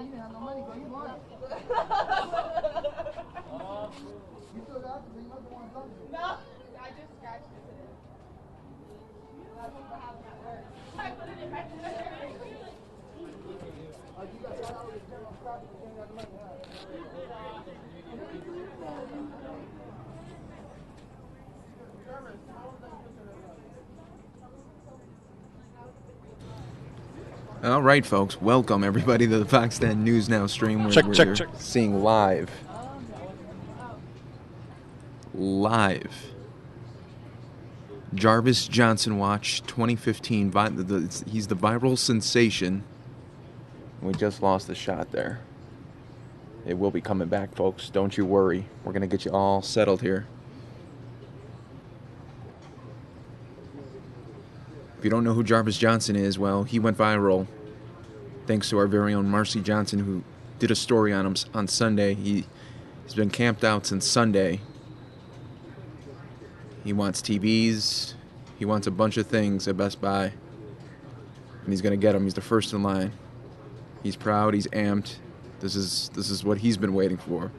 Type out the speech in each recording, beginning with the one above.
you didn't have no money, girl. You lying. You still got it, so you must have wanted something. No, I just scratched it today. That's what happened at work. I put it in my You got $5 to spend on scratch, but you ain't got the money. All right, folks. Welcome, everybody, to the Fox 10 News Now stream. Where Check. we're seeing live. Jarvis Johnson watch 2015. He's the viral sensation. We just lost the shot there. It will be coming back, folks. Don't you worry. We're going to get you all settled here. If you don't know who Jarvis Johnson is, well, he went viral thanks to our very own Marcy Johnson, who did a story on him on Sunday. He's been camped out since Sunday. He wants TVs. He wants a bunch of things at Best Buy. And he's going to get them. He's the first in line. He's proud. He's amped. This is what he's been waiting for.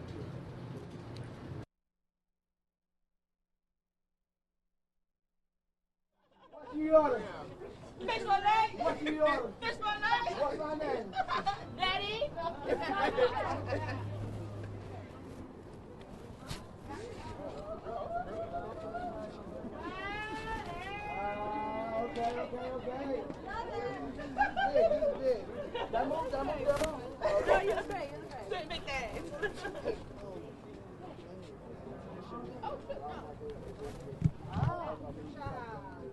What's your order? Fish fillet. What's your order? Fish fillet. What's my name? Daddy. Okay. Hey, this is big. That move. No, you're okay. Say big things.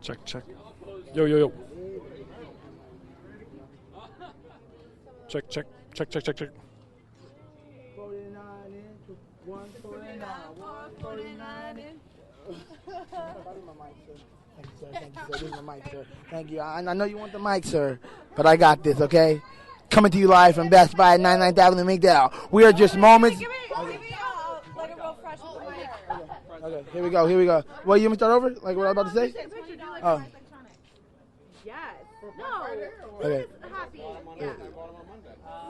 Check. Yo. Check. 49 inch, 149, 149 inch. Thank you, sir. This is my mic, sir. Thank you. I know you want the mic, sir, but I got this, okay? Coming to you live from Best Buy at 99th Avenue, McDowell. We are just moments. Give me like a real fresh with the mic. Okay, here we go. Well, you want me to start over? Like what I was about to say? Oh. Yes. No. Okay. Happy. Yeah.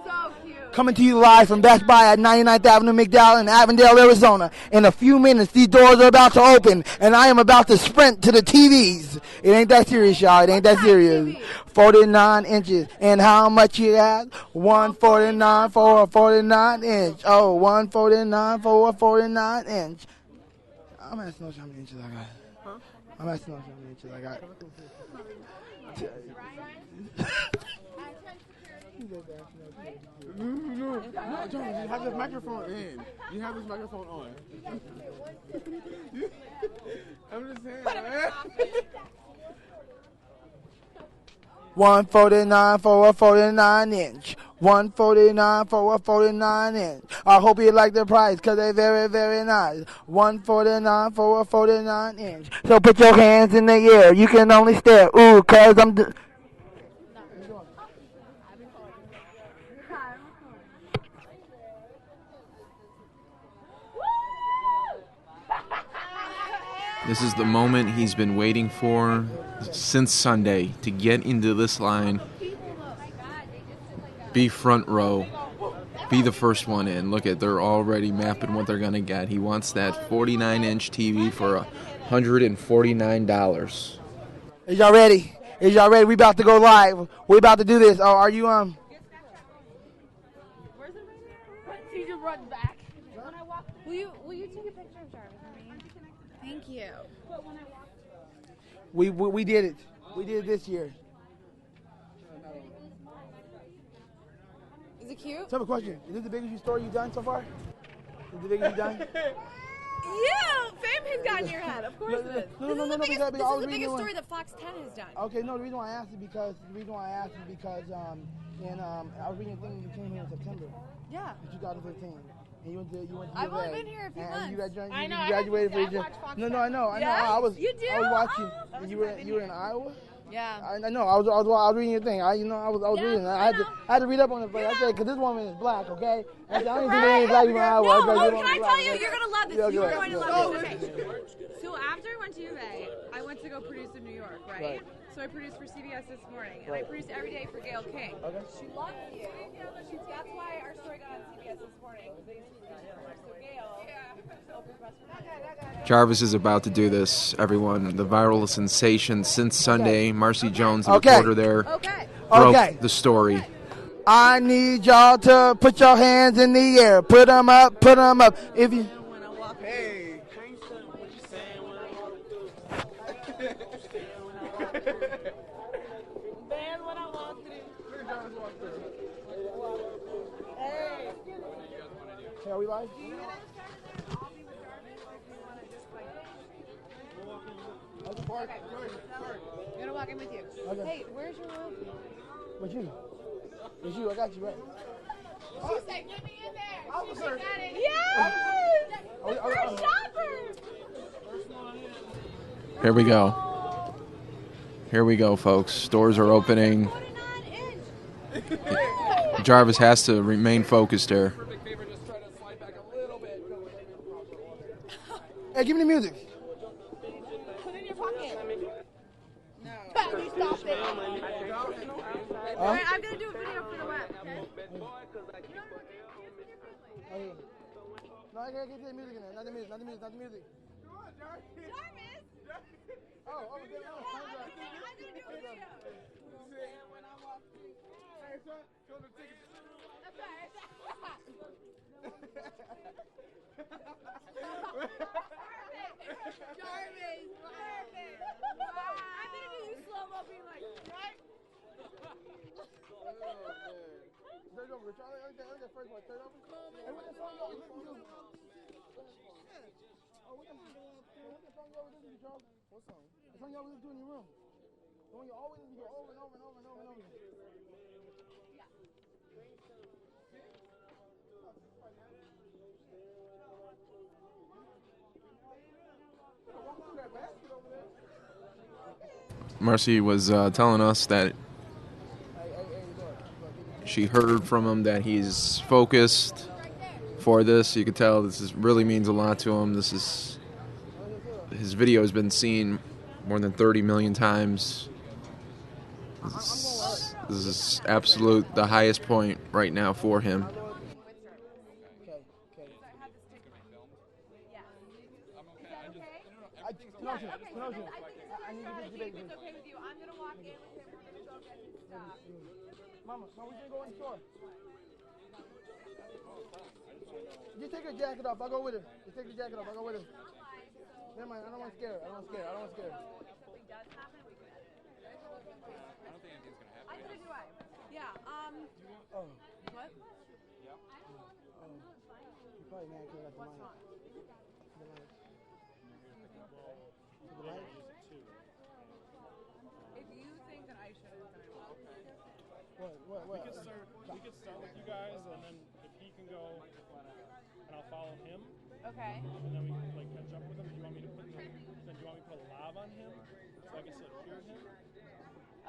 So cute. Coming to you live from Best Buy at 99th Avenue, McDowell in Avondale, Arizona. In a few minutes, these doors are about to open, and I am about to sprint to the TVs. It ain't that serious, y'all. It ain't that serious. 49 inches. And how much you got? 149 for a 49 inch. Oh, 149 for a 49 inch. I'm asking how many inches I got. Huh? I'm asking how many inches I got. No, Jones, you have this microphone in. You have this microphone on. I'm just saying, man. 149 for a 49 inch. 149 for a 49 inch. I hope you like the price because they're very, very nice. 149 for a 49 inch. So put your hands in the air. You can only stare. Ooh, cause I'm... This is the moment he's been waiting for since Sunday, to get into this line, be front row, be the first one in. Look at, they're already mapping what they're going to get. He wants that 49-inch TV for $149. Is y'all ready? We about to go live. We about to do this. Oh, are you Where's it right here? He just runs back. When I walk, will you take a picture of Jarvis for me? Thank you. But when I walk, we did it. We did it this year. is it cute? So I have a question. Is this the biggest story you've done so far? Is it the biggest you've done? Yeah, fame has gotten your head. Of course it is. No, This is the biggest reason story that Fox 10 has done. Okay, no, the reason why I asked is because I was reading a thing when you came here in September. Yeah. In 2015. And you went to I've only been here a few months. You graduated I know. for your No, I know. Yeah? I was watching. Oh, You were in Iowa? Yeah. I know. I was reading your thing. I was reading. I had to read up on it, but I said because this woman is black, okay? I don't even think any black people in Iowa. Can I tell you? You're gonna love this. Yeah, You're going to love okay. this. Okay. So after I went to UVA, I went to go produce in New York, right? So I produced for CBS this morning, and I produced every day for Gail King. Okay. She loves you. That's why Jarvis is about to do this, everyone. The viral sensation since Sunday. Marcy Jones, the Okay. reporter there, Okay. broke Okay. the story. I need y'all to put your hands in the air. Put them up. Put them up. If you. Hey. Hey, are we live? I'm gonna walk in with you. Okay. Hey, where's your rope? With you. With you. I got you, right? She said, "Get me in there." Officer. She got it. Yes. Where's Shoppers? Here we go. Here we go, folks. Doors are opening. 49-inch. Jarvis has to remain focused here. Hey, give me the music. Put it in your pocket. No. You stopped it. Alright, I'm gonna do a video for the web. Okay? No, I can't get the music in there. Not the music. Not the music. Not the music. Jarvis! Oh, I'm gonna do a video. Jarvis, perfect. I'm gonna do you slow-mo being like, right? Third over. Try that first one. Third over. Hey, what the song you always listen to? Oh, what the song you always listen to, Charles? What song? The song you always listen to in your room. The one you always listen to over and over and over and over and over. Marcy was telling us that she heard from him that he's focused for this. You could tell really means a lot to him. His video has been seen more than 30 million times. This is absolute the highest point right now for him. I need to get the baby. It's okay with you. I'm gonna walk in with him. We're gonna go get his stuff. Mama, we can go in the store. Just take her jacket off. I'll go with her. Just take the jacket off. I'll go with her. Never mind. I don't want to scare her. I don't want to scare her. I don't want to scare her. Something does happen, we can. I don't think anything's gonna happen. Either do I. Yeah. Oh. What? You're probably mad because I got the What's mic. wrong? The light? If you think that I shouldn't, then I will. What? We could start with you guys, and then if he can go, and I'll follow him, Okay. and then we can like catch up with him. Do you want me to put a lav on him so I can still hear him?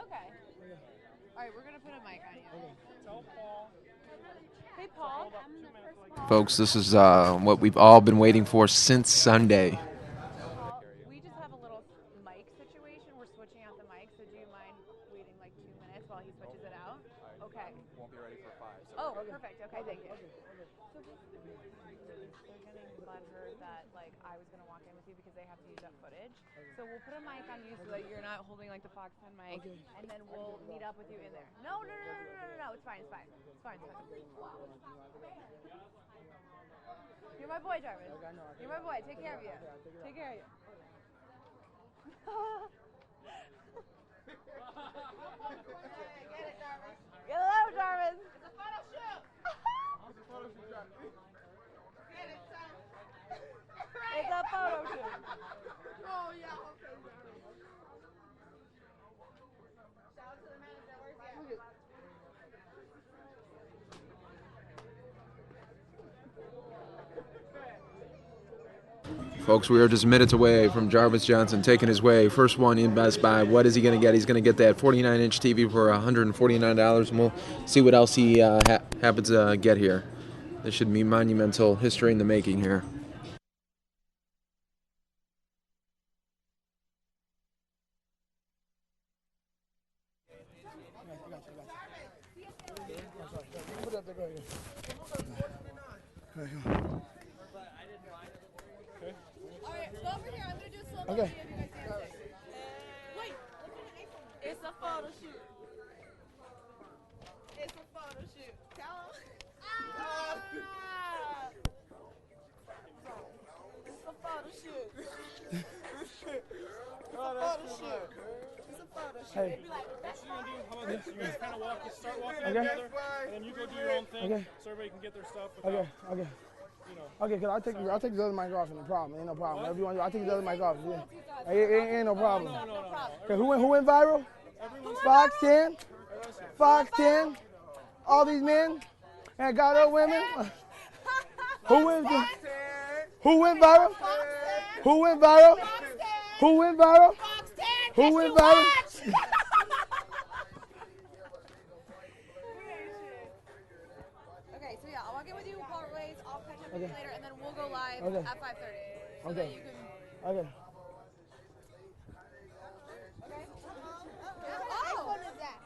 Okay. All right, we're gonna put a mic on you. Tell Paul. Hey, Paul. Folks, this is what we've all been waiting for since Sunday. Paul, we just have a little mic situation. We're switching out the mic, so do you mind waiting like 2 minutes while he switches it out? Okay. Won't be ready for 5. So Oh, perfect. Okay, thank you. So they're getting butthurt that like I was gonna walk in with you because they have to use that footage. So we'll put a mic on you so that you're not holding like the Fox 10 mic, and then we'll meet up with you in there. No. It's fine. It's fine. You're my boy, Jarvis. You're my boy. Take care of you. Take care of you. Get it, Jarvis. Get it out, Jarvis. It's a photo shoot. Get it, son. It's a photo shoot. Oh, yeah. Okay, shout out to the manager. Where's he at? Folks, we are just minutes away from Jarvis Johnson taking his way. First one in Best Buy. What is he going to get? He's going to get that 49-inch TV for $149, and we'll see what else he happens to get here. This should be monumental history in the making here. Okay. All right, go over here. I'm gonna do a slow Okay. motion of you guys dancing. Wait, it's a photo shoot. It's a photo shoot. Tell him. It's a photo shoot. It's a photo shoot. Hey. Be like, that's How about this? You guys kind of start walking Okay. together, and then you go do your own thing, Okay. so everybody can get their stuff. Without, Okay. Okay. You know. Okay, cause I'll take this other mic off. No problem. Ain't no problem. Whatever you want, I'll take this other mic off. Yeah. Ain't no problem. No. Okay, who went viral? Fox 10. Fox 10. All these men and got up women. Who went viral? Who went viral? Who went viral? Who went viral? Who went viral? Okay, so yeah, I'll walk in with you, part ways, I'll catch up with you Okay. later, and then we'll go live Okay. at 5:30. So Okay. that you can. Okay. Okay. Oh! What is that?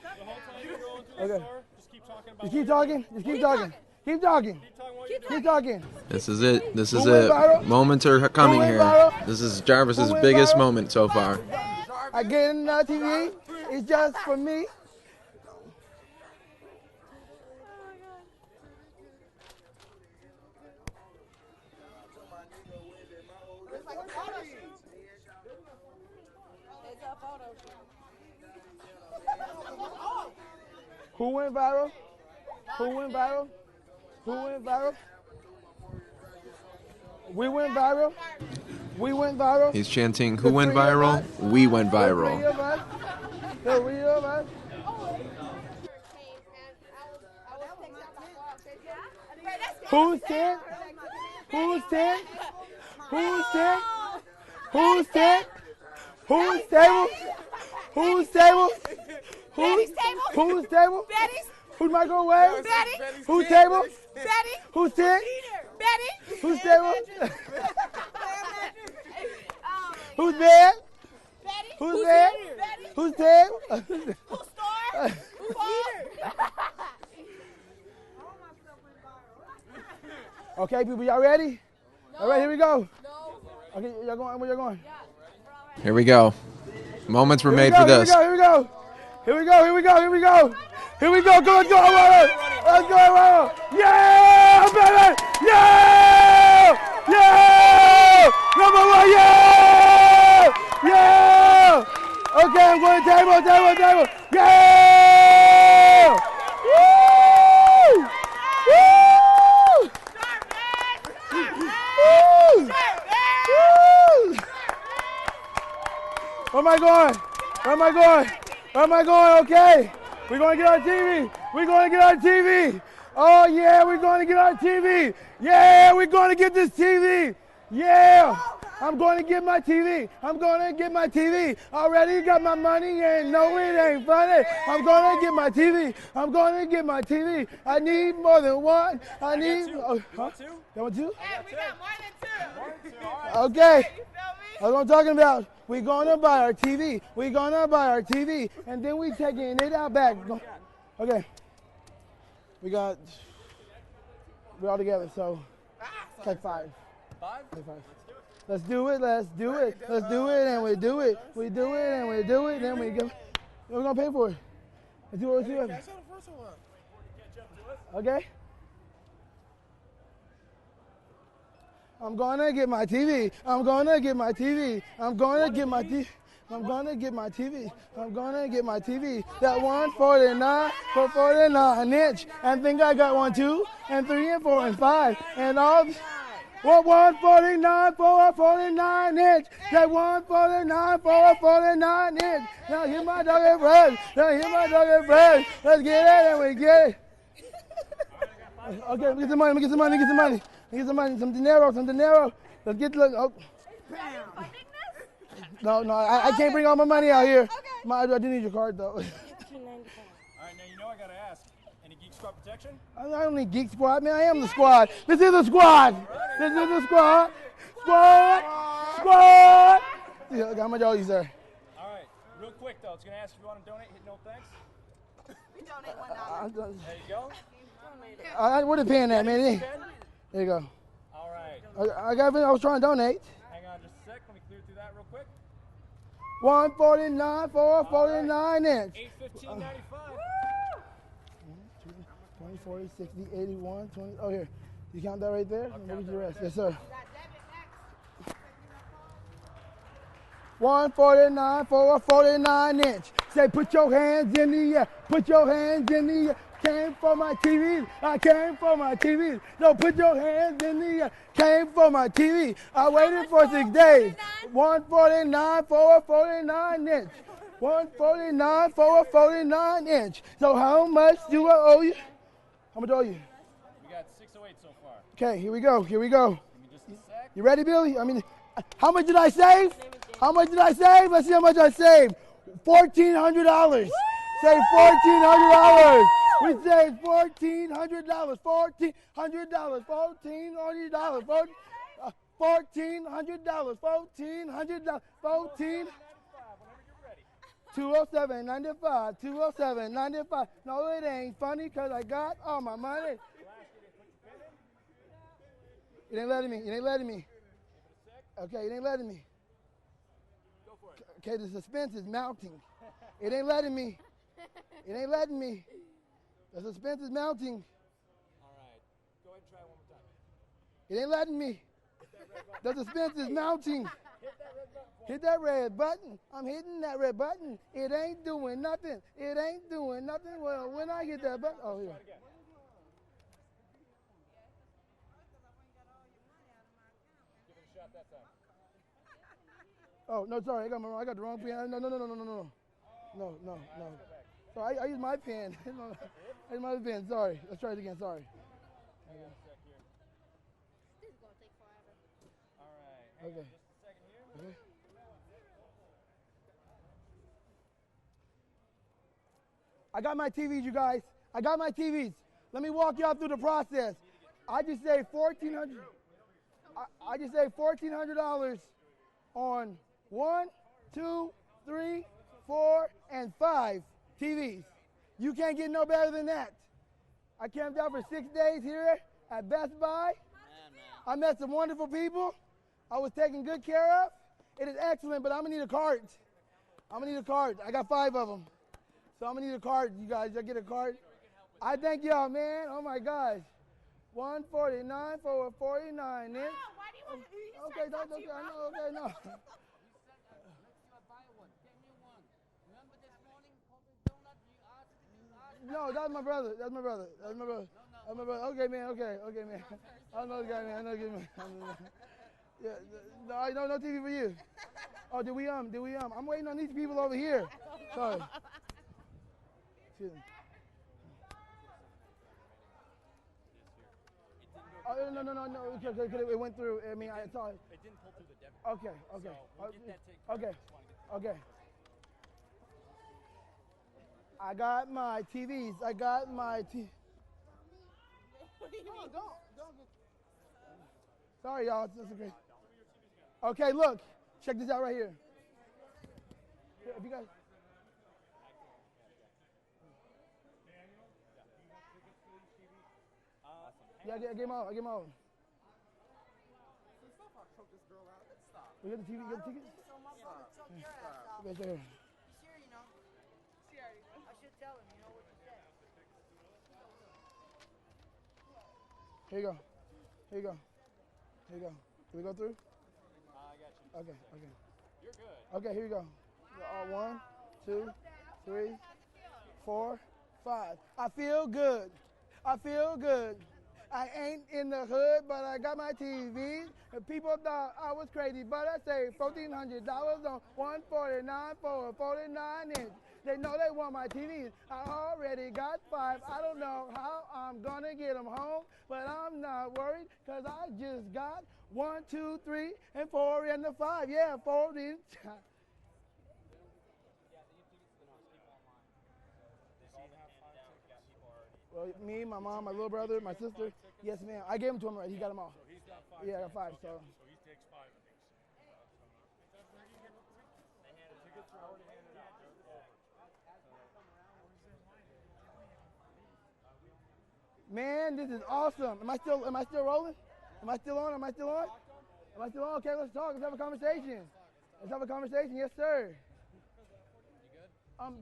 The whole time you're going through the Okay. store, just keep talking about. Just keep talking. Just keep talking. Keep talking. Keep talking. This is it. This is Who went it. viral? Moments are coming went here. viral? This is Jarvis's Who went biggest viral? moment so far. I get in the TV. It's just for me. It's like a photo shoot. It's a photo shoot. Who went viral? Who went viral? Who went viral? We went viral. We went viral. He's chanting, The "Who went three of viral? us. We went The three viral." of us. The three of us. Who's 10? Who's 10? Who's 10? Who's 10? Who's table? Who's table? Who's table? Who's table? Betty's. Who's microwave? Betty. Who's table? Betty. Who's 10? Betty. Who's table? Who's Oh, bed? Betty. Who's bed? Betty. Who's table? Who's store? Who's eater? Okay, people, y'all ready? All right, here we go. No. Okay, y'all going? Where y'all going? Yeah. We're all right. Here we go. Moments were Here we made go, for this. Here we go. Here we go. Here we go. Here we go. Here we go. Go, let's go, Ronald. Let's go, Ronald. Yeah, baby. Yeah. Yeah. Number one. Yeah. Yeah. Okay, I'm going table. Yeah. Woo. Woo. Woo. Woo. Where am I going? Where am I going? Where am I going? Okay. We're going to get on TV. We're going to get on TV. Oh, yeah, we're going to get on TV. Yeah, we're going to get this TV. Yeah. I'm going to get my TV. I'm going to get my TV. Already got my money and no, it ain't funny. I'm going to get my TV. I'm going to get my TV. I need more than one. I need. Oh, huh? Two? That one too? Yeah, we got more than two. All right. Okay. You feel me? That's what I'm talking about. We're going to buy our TV. We're going to buy our TV. And then we taking it out back. Okay. We're all together, so it's like five. Five? Like five. Let's do it. Let's do it. Let's do it, and we do it. We do it, and we do it, and we go. We're going to pay for it. Let's do it. Let's do it. Okay? I'm gonna get my TV. I'm gonna get my TV. I'm gonna get my TV. I'm gonna get my TV. I'm gonna get my TV. That 149 for 49 inch. And think I got 1, 2, and 3, and 4, and 5, and all. What 149 for a 49 inch? That 149 for a 49 inch. Now hit my dog at bread. Now hit my dog at bread. Let's get it and we get it. Okay, let me get some money. Let me get some money. Let me get some money. Let me get some money. Some dinero. Some dinero. Let's get. Oh. No, I can't bring all my money out here. I do need your card though. All right, now you know I gotta ask. Any Geek Squad protection? I don't need Geek Squad, man. I am the squad. This is the squad. This is the squad. Squad. Squad. Yeah, how much all you, sir? All right, real quick. quick though. It's gonna ask if you want to donate. Hit no thanks. We donate $1. There you go. Where the pen at, man? Pen? There you go. All right. I got everything I was trying to donate. Hang on just a sec. Let me clear through that real quick. 149 for a 49 inch. 815.95. 20, 40, 60, 81, 20. Oh, here. You count that right there? Maybe the rest. Yes, sir. 149 for a 49 inch. Say, put your hands in the air. Put your hands in the air. Came for my TVs. I came for my TVs. No, put your hands in the air. Came for my TV. I waited for 6 days. 149 for a 49 inch. 149 for a 49 inch. So how much do I owe you? How much owe you? We got 608 so far. Okay, here we go. Here we go. Give me just a sec. You ready, Billy? I mean, how much did I save? How much did I save? Let's see how much I saved. $1,400. Say $1,400. We saved $1,400. $1,400. $1,400. $1,400. $1,400. $1,400. 14. 207.95. 207.95. No, it ain't funny because I got all my money. It ain't letting me. It ain't letting me. Okay, it ain't letting me. Okay, the suspense is mounting. It ain't letting me. It ain't letting me. The suspense is mounting. All right. Go ahead and try it one more time. It ain't letting me. The suspense is mounting. Hit that red button. I'm hitting that red button. It ain't doing nothing. It ain't doing nothing. Well, when I hit that button, oh, here. Give it a shot that time. Oh, no, sorry. I got the wrong pen. No. No. So I use my pen. I use my pen. Sorry. Let's try it again. Sorry. Hang on a sec here. This is going to take forever. All right. Hang Okay. on just a second here. Okay. I got my TVs, you guys. I got my TVs. Let me walk y'all through the process. I just saved $1,400. I just saved $1,400 on 1, 2, 3, 4, and 5 TVs. You can't get no better than that. I camped out for 6 days here at Best Buy. I met some wonderful people. I was taken good care of. It is excellent, but I'm gonna need a cart. I'm gonna need a cart. I got 5 of them. So I'm gonna need a cart, you guys. Y'all get a cart? I thank y'all, man. Oh my gosh. 149 for a 49 inch. Why do you want to do Okay, no. No, that's my brother. Okay, man. I know the guy, man. Yeah, no TV for you. Oh, did we I'm waiting on these people over here. Sorry. Excuse me. Oh, no. It went through. I mean, I saw it. It didn't pull through the debit. Okay. So we'll get that taken care of. Okay. I got my TVs. Sorry, y'all. It's okay. Okay, look. Check this out right here. Here, if you guys. Yeah, I get them all. We got the TV. You got the ticket? Right there. I should tell him, you know what you said. Here you go. Can we go through? I got you. Okay. You're good. Okay, here you go. 1, 2, 3, 4, 5. I feel good. I ain't in the hood, but I got my TV. And people thought I was crazy, but I saved $1,400 on 149 for a 49 inch. They know they want my TVs. I already got 5. I don't know how I'm gonna get them home, but I'm not worried because I just got 1, 2, 3, and 4 and the 5. Yeah, 4 inch. Well, me, my mom, my little brother, my sister. Yes, ma'am. I gave them to him already. He got them all. So he's got 5. Yeah, I got 5. So. he takes 5 of these. Tickets are already handed out. Man, this is awesome. Am I still rolling? Am I still on? Am I still on? Am I still on? Okay, let's talk. Let's have a conversation. Let's have a conversation. Yes, sir.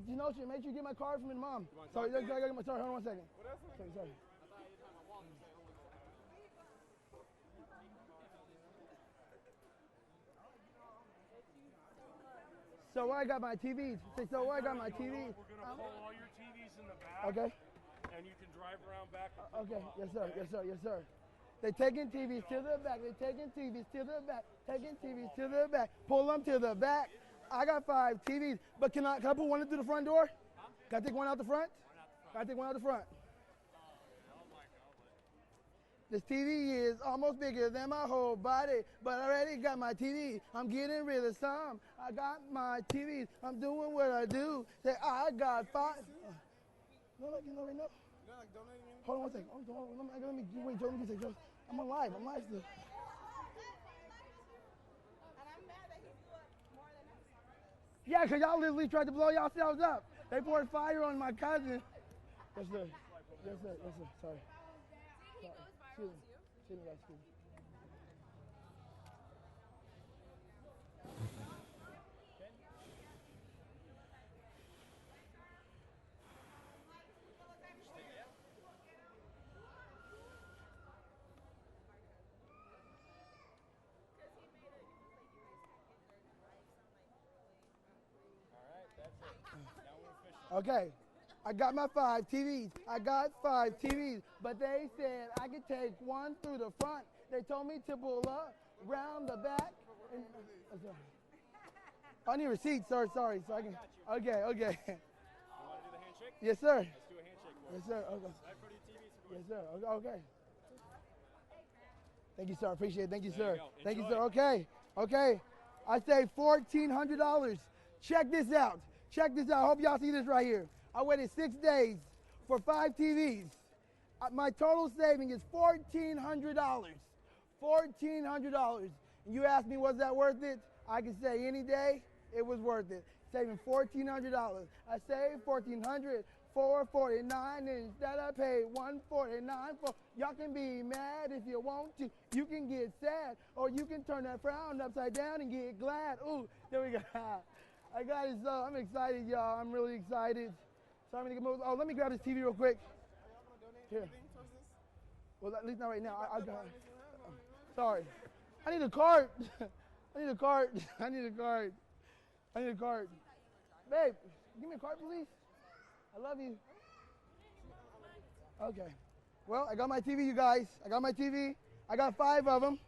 You know, make sure you get my card from your mom. Sorry, hold on 1 second. Sorry. So where I got my TVs? So where I got my TVs? We're gonna pull all your TVs in the back. Okay. And you can drive around back. Okay. Yes, sir. Yes, sir. Yes, sir. They taking TVs to the back. They taking TVs to the back. Taking TVs to the back. Pull them to the back. I got 5 TVs, but can I put one through the front door? Can I take one out the front? Can I take one out the front? This TV is almost bigger than my whole body, but I already got my TV. I'm getting rid of some. I got my TVs. I'm doing what I do. Say I got 5. No, right now. Hold on 1 second. Let me wait, Joe. Let me say, Joe. I'm alive. I'm live still. And I'm mad that he blew up more than us. Yeah, because y'all literally tried to blow yourselves up. They poured fire on my cousin. Yes, sir. Yes, sir. Yes, sir. Sorry. He goes viral with you. Excuse me, guys. Excuse me. Okay, I got my 5 TVs. I got 5 TVs, but they said I could take one through the front. They told me to pull up, round the back. I need receipts, sir. Sorry, so I can. Okay. You want to do the handshake? Yes, sir. Let's do a handshake. Yes, sir. Okay. Right for your TVs. Yes, sir. Okay. Thank you, sir. Appreciate it. Thank you, There sir. you go. Thank you, Enjoy. sir. Okay. I say $1,400. Check this out. I hope y'all see this right here. I waited 6 days for 5 TVs. My total saving is $1,400. $1,400. And you ask me, was that worth it? I can say any day it was worth it. Saving $1,400. I saved $1,400. $449, and instead I paid $149 for. Y'all can be mad if you want to. You can get sad, or you can turn that frown upside down and get glad. Ooh, there we go. I got it. So I'm excited, y'all. I'm really excited. So I'm gonna move. Oh, let me grab this TV real quick. Here. Well, at least not right now. I got. Sorry. I need a card. I need a card. Babe, give me a card, please. I love you. Okay. Well, I got my TV, you guys. I got my TV. I got 5 of them.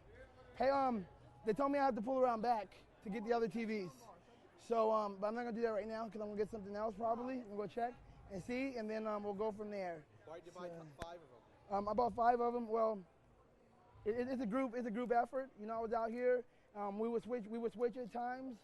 Hey, they told me I have to pull around back to get the other TVs. So, but I'm not gonna do that right now because I'm gonna get something else probably. I'm gonna go check and see, and then we'll go from there. Why did you buy 5 of them? I bought 5 of them. Well, it's a group effort. You know, I was out here. We would switch at times.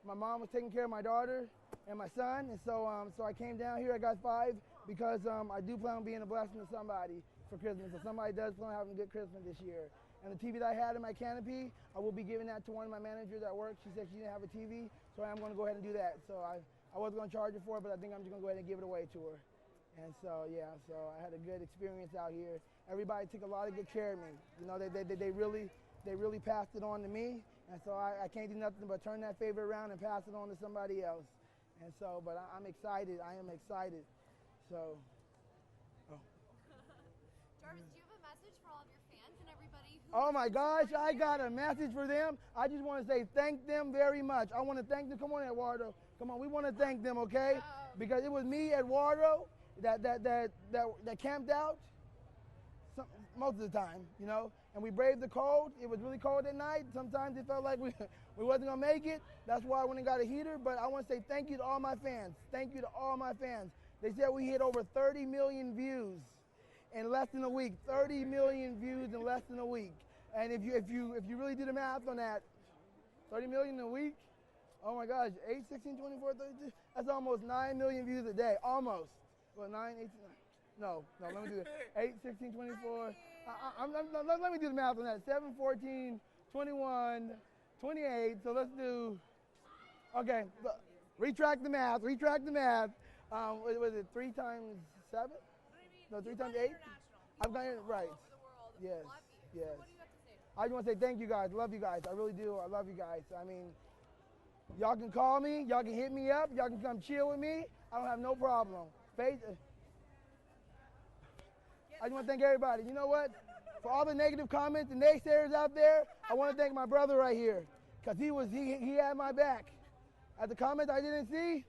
My mom was taking care of my daughter and my son, and so I came down here. I got 5 because I do plan on being a blessing to somebody for Christmas. If somebody does plan on having a good Christmas this year. And the TV that I had in my canopy, I will be giving that to one of my managers at work. She said she didn't have a TV, so I'm going to go ahead and do that. So I wasn't going to charge her for it, but I think I'm just going to go ahead and give it away to her. And so, yeah, so I had a good experience out here. Everybody took a lot of good care of me. You know, they really passed it on to me. And so I can't do nothing but turn that favor around and pass it on to somebody else. And so, but I'm excited. I am excited. So, Jarvis, do you have a message for all of your fans and everybody who... oh my gosh, I got a message for them. I just want to say thank them very much. I want to thank them. Come on, Eduardo. Come on, we want to thank them, okay? Because it was me, Eduardo, that camped out most of the time, you know, and we braved the cold. It was really cold at night. Sometimes it felt like we wasn't going to make it. That's why I went and got a heater. But I want to say thank you to all my fans. Thank you to all my fans. They said we hit over 30 million views in less than a week. 30 million views in less than a week. And if you really do the math on that, 30 million in a week, oh my gosh, 8, 16, 24, 32, that's almost 9 million views a day. Almost. Well, 9, 18, no, let me do it. 8, 16, 24. Let me do the math on that. 7, 14, 21, 28. So let's do, okay, retract the math. Was it 3 times 7? What do you mean? No, 3 times 8. International. I've gone in, right. All over the world. Yes, Love you. yes. What do you have to say? I just want to say thank you guys. Love you guys. I really do. I love you guys. I mean, y'all can call me. Y'all can hit me up. Y'all can come chill with me. I don't have no problem. I just want to thank everybody. You know what? For all the negative comments and naysayers out there, I want to thank my brother right here, because he had my back. At the comments I didn't see,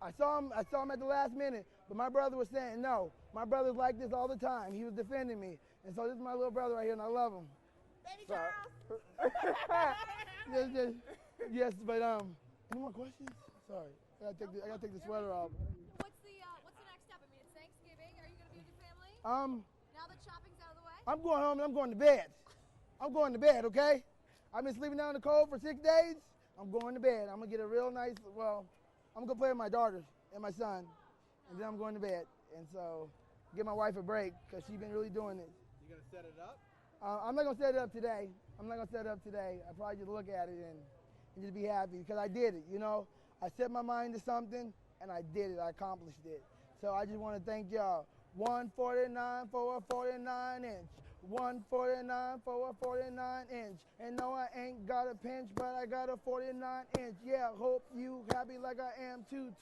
I saw him at the last minute, but my brother was saying no. My brother's like this all the time. He was defending me, and so this is my little brother right here, and I love him. Baby Charles. yes, but any more questions? Sorry, I gotta take the sweater off. What's the next step? I mean, it's Thanksgiving. Are you gonna be with your family? Now that shopping's out of the way? I'm going home and I'm going to bed. I'm going to bed, okay? I've been sleeping down in the cold for 6 days. I'm going to bed. I'm gonna get a real nice. Well, I'm gonna go play with my daughters and my son, and then I'm going to bed. And so, give my wife a break because she's been really doing it. You gonna set it up? I'm not gonna set it up today. I probably just look at it and just be happy because I did it. You know, I set my mind to something and I did it. I accomplished it. So I just want to thank y'all. 149 for a 49 inch. 149 for a 49 inch. And no, I ain't got a pinch, but I got a 49 inch. Yeah, hope you happy like I am too.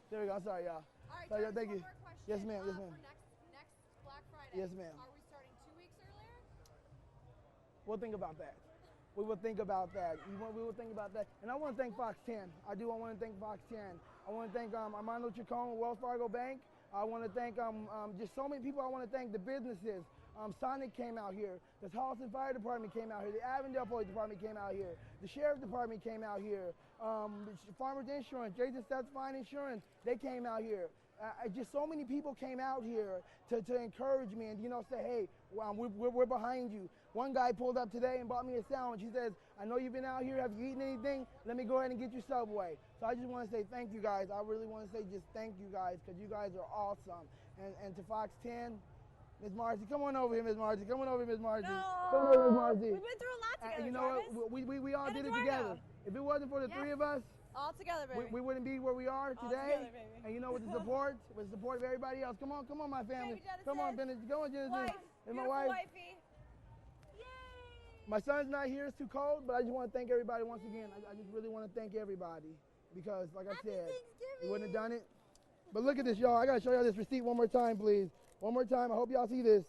There we go. I'm sorry, y'all. All right, Sorry, Jarvis, thank one you. more question. Yes, ma'am. Yes, ma'am. For next Black Friday. Yes, ma'am. Are we starting 2 weeks earlier? We'll think about that. We will think about that. We will think about that. And I want to thank Fox 10. I want to thank Fox 10. I want to thank Armando Chacon, Wells Fargo Bank. I want to thank just so many people. I want to thank the businesses. Sonic came out here. The Charleston Fire Department came out here. The Avondale Police Department came out here. The Sheriff Department came out here. Farmers Insurance, Jason Stubbs Fine Insurance, they came out here. Just so many people came out here to encourage me and, say, hey, we're behind you. One guy pulled up today and bought me a sandwich. He says, I know you've been out here. Have you eaten anything? Let me go ahead and get you Subway. So I just want to say thank you guys. I really want to say just thank you guys because you guys are awesome. And to Fox 10, Miss Marcy, come on over here, Miss Marcy. Come on over here, Miss Marcy. No. Come on over, Miss Marcy. We've been through a lot together, And you know Jarvis. what? We all And did it Eduardo. together. If it wasn't for the three of us, All together, baby. we wouldn't be where we are All today. together, baby. And you know, with the support of everybody else. Come on, my family. Baby Genesis. Come on, Genesis. Come on, Genesis. Wife. And my Beautiful wife. wifey. Yay. My son's not here. It's too cold, but I just want to thank everybody once again. I just really want to thank everybody because, like I said, we wouldn't have done it. But look at this, y'all. I got to show y'all this receipt one more time, please. One more time. I hope y'all see this.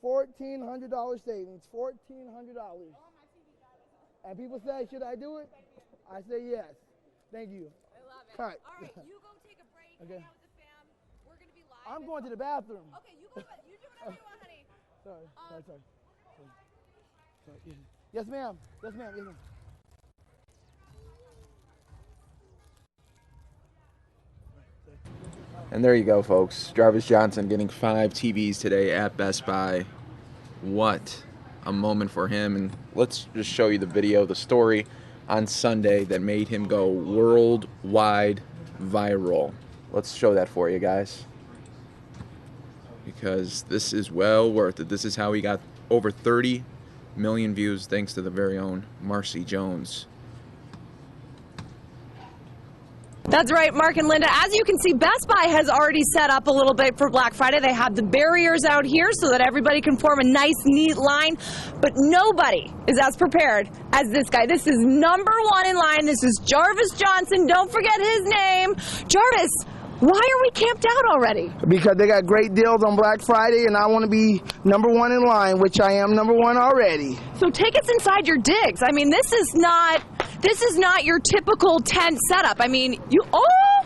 $1,400 savings. $1,400. And people say, should I do it? I say yes. Thank you. I love it. All right. All right, you go take a break. Okay. Hang out with the fam. We're going to be live. I'm going to the bathroom. Okay, you go. You do whatever you want, honey. Sorry. Yes, ma'am. Yes, ma'am. Yes, ma'am. And there you go, folks. Jarvis Johnson getting 5 TVs today at Best Buy. What a moment for him. And let's just show you the video, the story on Sunday that made him go worldwide viral. Let's show that for you guys, because this is well worth it. This is how he got over 30 million views, thanks to the very own Marcy Jones. That's right, Mark and Linda. As you can see, Best Buy has already set up a little bit for Black Friday. They have the barriers out here so that everybody can form a nice, neat line. But nobody is as prepared as this guy. This is #1 in line. This is Jarvis Johnson. Don't forget his name. Jarvis, why are we camped out already? Because they got great deals on Black Friday, and I want to be #1 in line, which I am #1 already. So take us inside your digs. I mean, this is not your typical tent setup. I mean,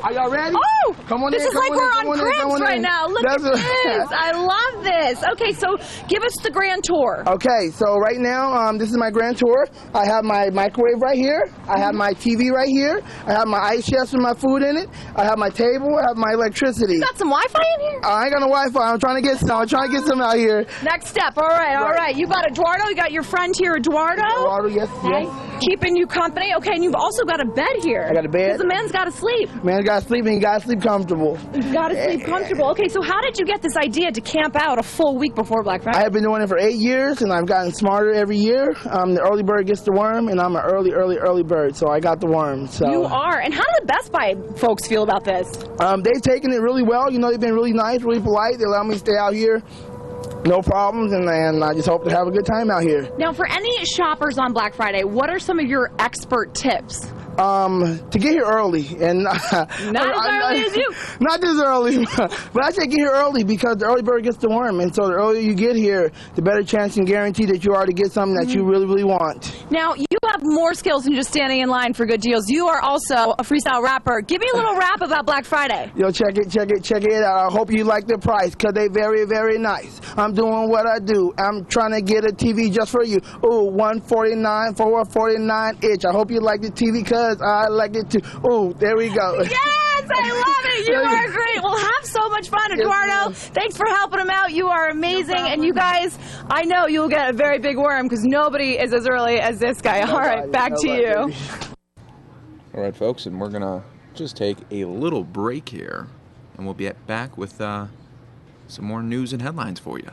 Are y'all ready? Oh! Come on this in, is come like on we're in, on come on in, come cramps on right in. now. Look at That's this. I love this. Okay, so give us the grand tour. Okay, so right now, this is my grand tour. I have my microwave right here. I have my TV right here. I have my ice chest with my food in it. I have my table. I have my electricity. You got some Wi-Fi in here? I ain't got no Wi-Fi. I'm trying to get some out here. Next step. All right. You got Eduardo. You got your friend here, Eduardo. Eduardo, yes. Nice. Keeping you company. Okay, and you've also got a bed here. I got a bed. 'Cause the man's got to sleep. Man, got to sleep and you got to sleep comfortable. You've got to sleep comfortable. Okay, so how did you get this idea to camp out a full week before Black Friday? I have been doing it for 8 years, and I've gotten smarter every year. The early bird gets the worm, and I'm an early bird, so I got the worm. So You are. And how do the Best Buy folks feel about this? they've taken it really well. You know, they've been really nice, really polite. They allow me to stay out here, no problems, and I just hope to have a good time out here. Now, for any shoppers on Black Friday, what are some of your expert tips? To get here early, and Not as early as you. Not as early, but I say get here early because the early bird gets the worm, and so the earlier you get here, the better chance and guarantee that you already get something that you really want. Now, you have more skills than just standing in line for good deals. You are also a freestyle rapper. Give me a little rap about Black Friday. Yo, check it out. I hope you like the price because they very nice. I'm doing what I do. I'm trying to get a TV just for you. Ooh, $149 for a 49 inch. I hope you like the TV because I like it too. Ooh, there we go. Yes, I love it. You are great. Well, have so much fun, Eduardo. Thanks for helping him out. You are amazing. And you guys, I know you'll get a very big worm because nobody is as early as this guy. All right, back to you. All right, folks, and we're going to just take a little break here, and we'll be back with some more news and headlines for you.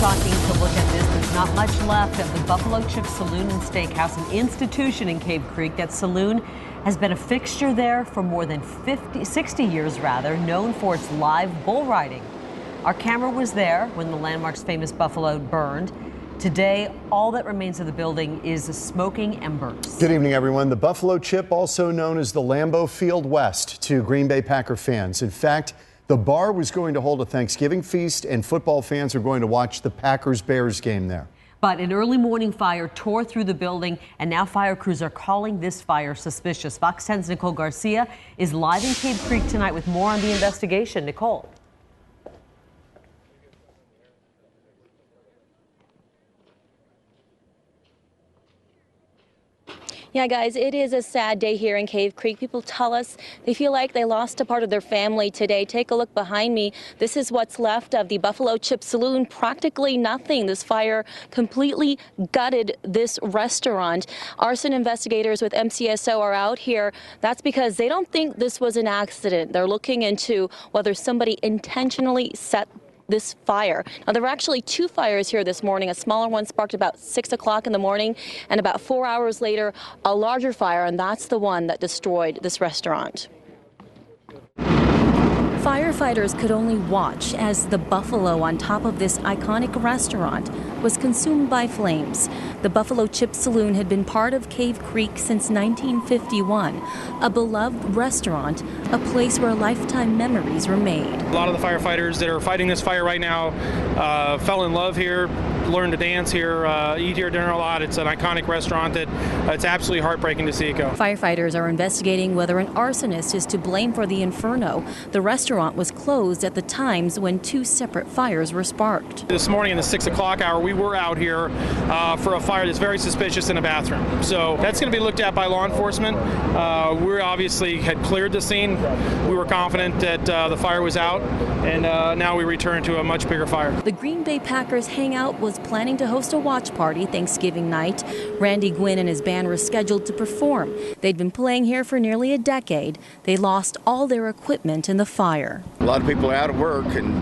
shocking to look at this. There's not much left of the Buffalo Chip Saloon and Steakhouse, an institution in Cave Creek. That saloon has been a fixture there for more than 60 years, known for its live bull riding. Our camera was there when the landmark's famous buffalo burned. Today, all that remains of the building is smoking embers. Good evening, everyone. The Buffalo Chip, also known as the Lambeau Field West to Green Bay Packer fans. In fact, the bar was going to hold a Thanksgiving feast, and football fans are going to watch the Packers-Bears game there. But an early morning fire tore through the building, and now fire crews are calling this fire suspicious. Fox 10's Nicole Garcia is live in Cave Creek tonight with more on the investigation. Nicole. Yeah, guys, it is a sad day here in Cave Creek. People tell us they feel like they lost a part of their family today. Take a look behind me. This is what's left of the Buffalo Chip Saloon. Practically nothing. This fire completely gutted this restaurant. Arson investigators with MCSO are out here. That's because they don't think this was an accident. They're looking into whether somebody intentionally set this fire. Now, there were actually two fires here this morning. A smaller one sparked about 6 o'clock in the morning, and about 4 hours later, a larger fire, and that's the one that destroyed this restaurant. Firefighters could only watch as the buffalo on top of this iconic restaurant was consumed by flames. The Buffalo Chip Saloon had been part of Cave Creek since 1951, a beloved restaurant, a place where lifetime memories were made. A lot of the firefighters that are fighting this fire right now fell in love here, learned to dance here, eat here dinner a lot. It's an iconic restaurant that it's absolutely heartbreaking to see it go. Firefighters are investigating whether an arsonist is to blame for the inferno. The restaurant was closed at the times when two separate fires were sparked. This morning in the 6 o'clock hour, we were out here for a fire that's very suspicious in a bathroom. So that's going to be looked at by law enforcement. We obviously had cleared the scene. We were confident that the fire was out, and now we return to a much bigger fire. The Green Bay Packers Hangout was planning to host a watch party Thanksgiving night. Randy Gwynn and his band were scheduled to perform. They'd been playing here for nearly a decade. They lost all their equipment in the fire. A lot of people are out of work, and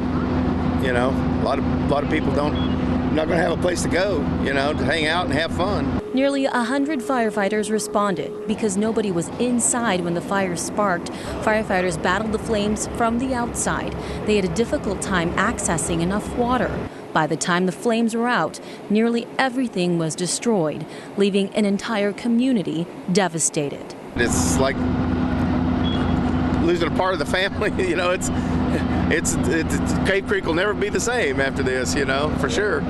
a lot of people not going to have a place to go, to hang out and have fun. Nearly 100 firefighters responded because nobody was inside when the fire sparked. Firefighters battled the flames from the outside. They had a difficult time accessing enough water. By the time the flames were out, nearly everything was destroyed, leaving an entire community devastated. It's like losing a part of the family. It's Cave Creek will never be the same after this, for sure.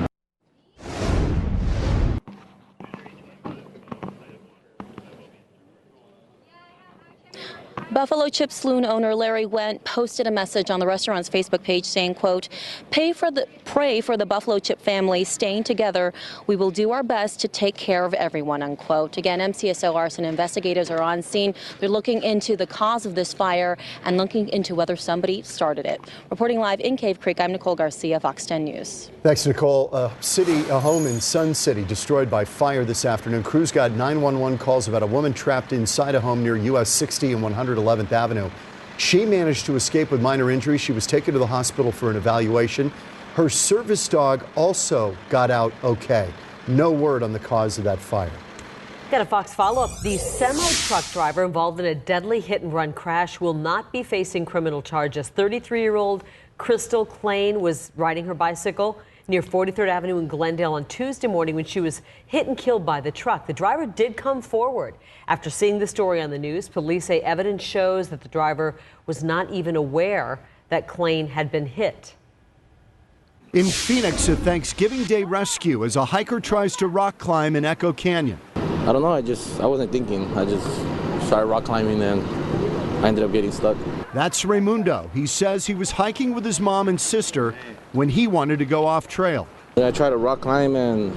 Buffalo Chip Saloon owner Larry Wendt posted a message on the restaurant's Facebook page saying, quote, pray for the Buffalo Chip family staying together. We will do our best to take care of everyone, unquote. Again, MCSO arson investigators are on scene. They're looking into the cause of this fire and looking into whether somebody started it. Reporting live in Cave Creek, I'm Nicole Garcia, Fox 10 News. Thanks, Nicole. A home in Sun City destroyed by fire this afternoon. Crews got 911 calls about a woman trapped inside a home near US 60 and 111th Avenue. She managed to escape with minor injuries. She was taken to the hospital for an evaluation. Her service dog also got out okay. No word on the cause of that fire. Got a Fox follow-up. The semi-truck driver involved in a deadly hit-and-run crash will not be facing criminal charges. 33-year-old Crystal Klain was riding her bicycle near 43rd Avenue in Glendale on Tuesday morning when she was hit and killed by the truck. The driver did come forward. After seeing the story on the news, police say evidence shows that the driver was not even aware that Klain had been hit. In Phoenix, a Thanksgiving Day rescue as a hiker tries to rock climb in Echo Canyon. I don't know, I wasn't thinking. I just started rock climbing and I ended up getting stuck. That's Raymundo. He says he was hiking with his mom and sister when he wanted to go off trail. I tried to rock climb and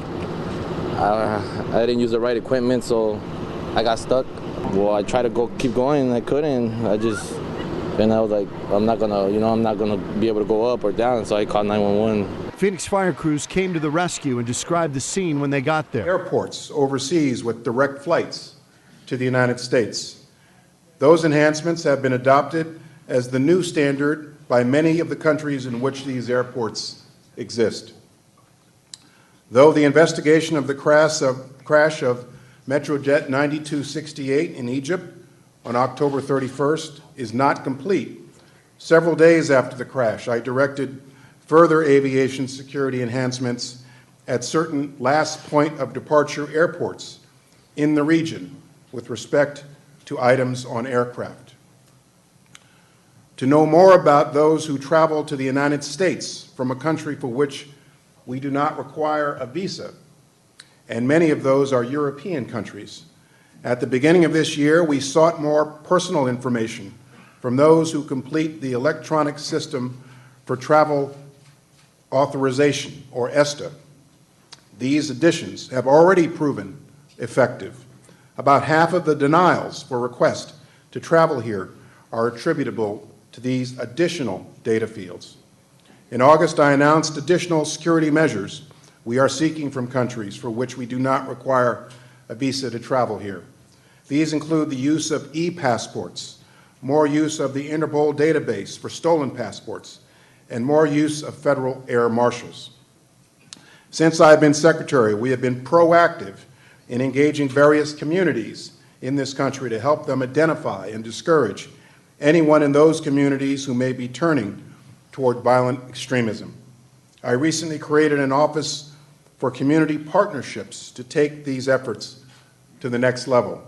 I didn't use the right equipment, so I got stuck. Well, I tried to keep going and I couldn't. Then I was like, I'm not gonna be able to go up or down, so I called 911. Phoenix fire crews came to the rescue and described the scene when they got there. Airports overseas with direct flights to the United States. Those enhancements have been adopted as the new standard by many of the countries in which these airports exist. Though the investigation of the crash of Metrojet 9268 in Egypt on October 31st is not complete, several days after the crash, I directed further aviation security enhancements at certain last point of departure airports in the region with respect to items on aircraft. To know more about those who travel to the United States from a country for which we do not require a visa, and many of those are European countries. At the beginning of this year, we sought more personal information from those who complete the electronic system for travel authorization, or ESTA. These additions have already proven effective. About half of the denials for request to travel here are attributable to these additional data fields. In August, I announced additional security measures we are seeking from countries for which we do not require a visa to travel here. These include the use of e-passports, more use of the Interpol database for stolen passports, and more use of federal air marshals. Since I've been secretary, we have been proactive in engaging various communities in this country to help them identify and discourage anyone in those communities who may be turning toward violent extremism. I recently created an office for community partnerships to take these efforts to the next level.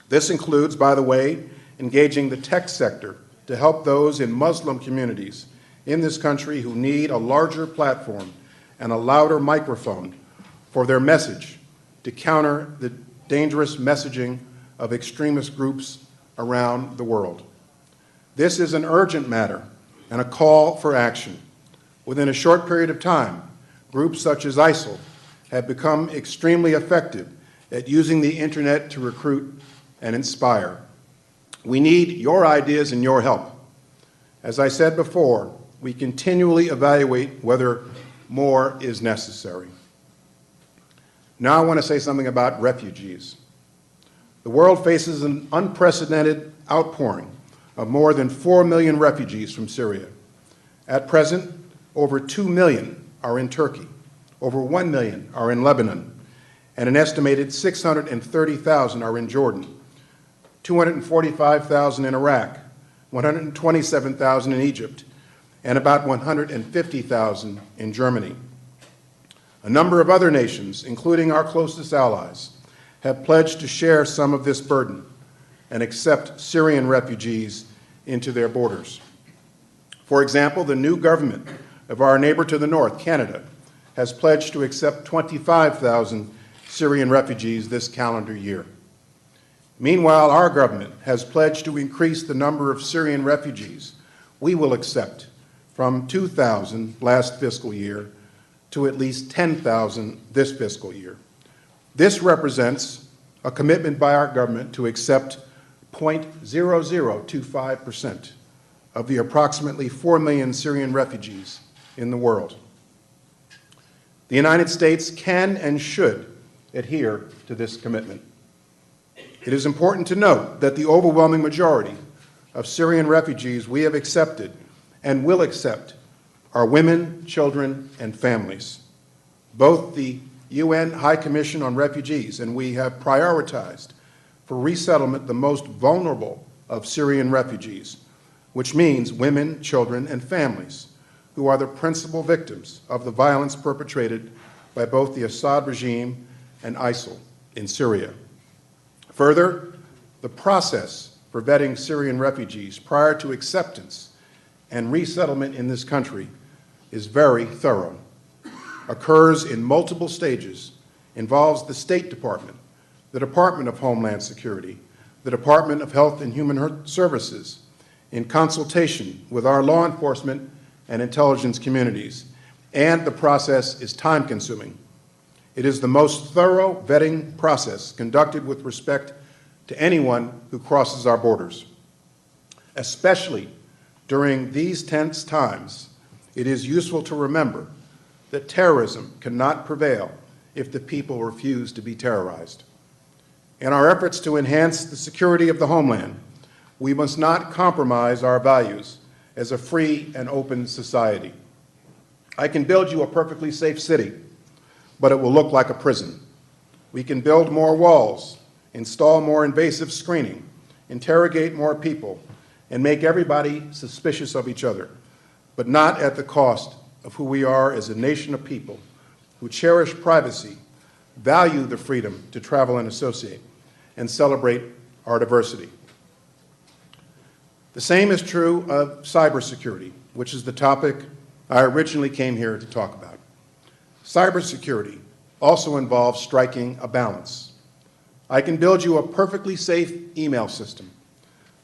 This includes, by the way, engaging the tech sector to help those in Muslim communities in this country who need a larger platform and a louder microphone for their message to counter the dangerous messaging of extremist groups around the world. This is an urgent matter and a call for action. Within a short period of time, groups such as ISIL have become extremely effective at using the internet to recruit and inspire. We need your ideas and your help. As I said before, we continually evaluate whether more is necessary. Now I want to say something about refugees. The world faces an unprecedented outpouring of more than 4 million refugees from Syria. At present, over 2 million are in Turkey, over 1 million are in Lebanon, and an estimated 630,000 are in Jordan, 245,000 in Iraq, 127,000 in Egypt, and about 150,000 in Germany. A number of other nations, including our closest allies, have pledged to share some of this burden and accept Syrian refugees into their borders. For example, the new government of our neighbor to the north, Canada, has pledged to accept 25,000 Syrian refugees this calendar year. Meanwhile, our government has pledged to increase the number of Syrian refugees we will accept from 2,000 last fiscal year to at least 10,000 this fiscal year. This represents a commitment by our government to accept 0.0025% of the approximately 4 million Syrian refugees in the world. The United States can and should adhere to this commitment. It is important to note that the overwhelming majority of Syrian refugees we have accepted and will accept are women, children, and families. Both the UN High Commission on Refugees and we have prioritized for resettlement the most vulnerable of Syrian refugees, which means women, children, and families, who are the principal victims of the violence perpetrated by both the Assad regime and ISIL in Syria. Further, the process for vetting Syrian refugees prior to acceptance and resettlement in this country is very thorough, occurs in multiple stages, involves the State Department, the Department of Homeland Security, the Department of Health and Human Services, in consultation with our law enforcement and intelligence communities, and the process is time-consuming. It is the most thorough vetting process conducted with respect to anyone who crosses our borders. Especially during these tense times, it is useful to remember that terrorism cannot prevail if the people refuse to be terrorized. In our efforts to enhance the security of the homeland, we must not compromise our values as a free and open society. I can build you a perfectly safe city, but it will look like a prison. We can build more walls, install more invasive screening, interrogate more people, and make everybody suspicious of each other, but not at the cost of who we are as a nation of people who cherish privacy, value the freedom to travel and associate, and celebrate our diversity. The same is true of cybersecurity, which is the topic I originally came here to talk about. Cybersecurity also involves striking a balance. I can build you a perfectly safe email system,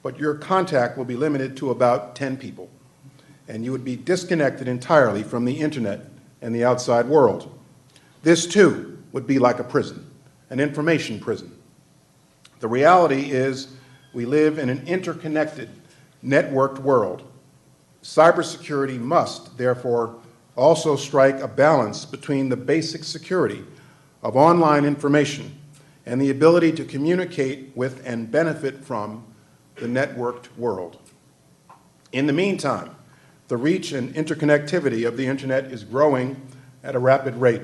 but your contact will be limited to about 10 people, and you would be disconnected entirely from the internet and the outside world. This, too, would be like a prison, an information prison. The reality is we live in an interconnected, networked world. Cybersecurity must, therefore, also strike a balance between the basic security of online information and the ability to communicate with and benefit from the networked world. In the meantime, the reach and interconnectivity of the internet is growing at a rapid rate.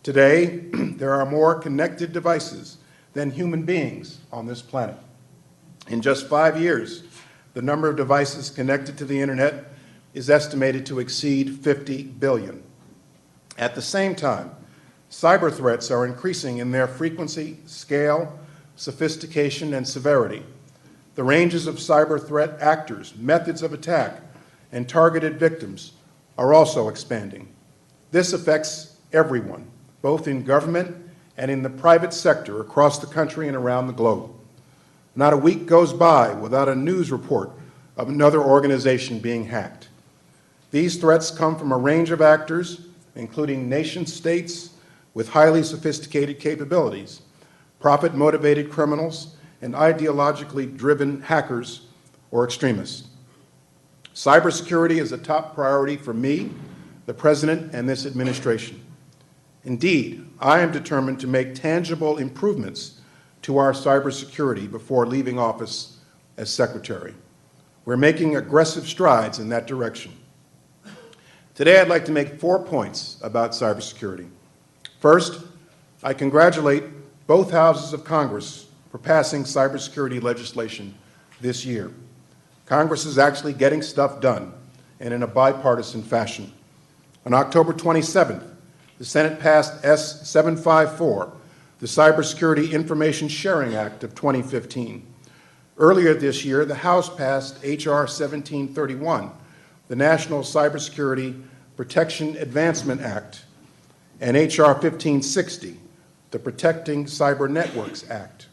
Today, there are more connected devices than human beings on this planet. In just 5 years, the number of devices connected to the internet is estimated to exceed 50 billion. At the same time, cyber threats are increasing in their frequency, scale, sophistication, and severity. The ranges of cyber threat actors, methods of attack, and targeted victims are also expanding. This affects everyone, both in government and in the private sector across the country and around the globe. Not a week goes by without a news report of another organization being hacked. These threats come from a range of actors, including nation-states with highly sophisticated capabilities, profit-motivated criminals, and ideologically driven hackers or extremists. Cybersecurity is a top priority for me, the President, and this administration. Indeed, I am determined to make tangible improvements to our cybersecurity before leaving office as Secretary. We're making aggressive strides in that direction. Today, I'd like to make 4 points about cybersecurity. First, I congratulate both houses of Congress for passing cybersecurity legislation this year. Congress is actually getting stuff done, and in a bipartisan fashion. On October 27th, the Senate passed S. 754, the Cybersecurity Information Sharing Act of 2015. Earlier this year, the House passed H.R. 1731, the National Cybersecurity Protection Advancement Act, and H.R. 1560, the Protecting Cyber Networks Act.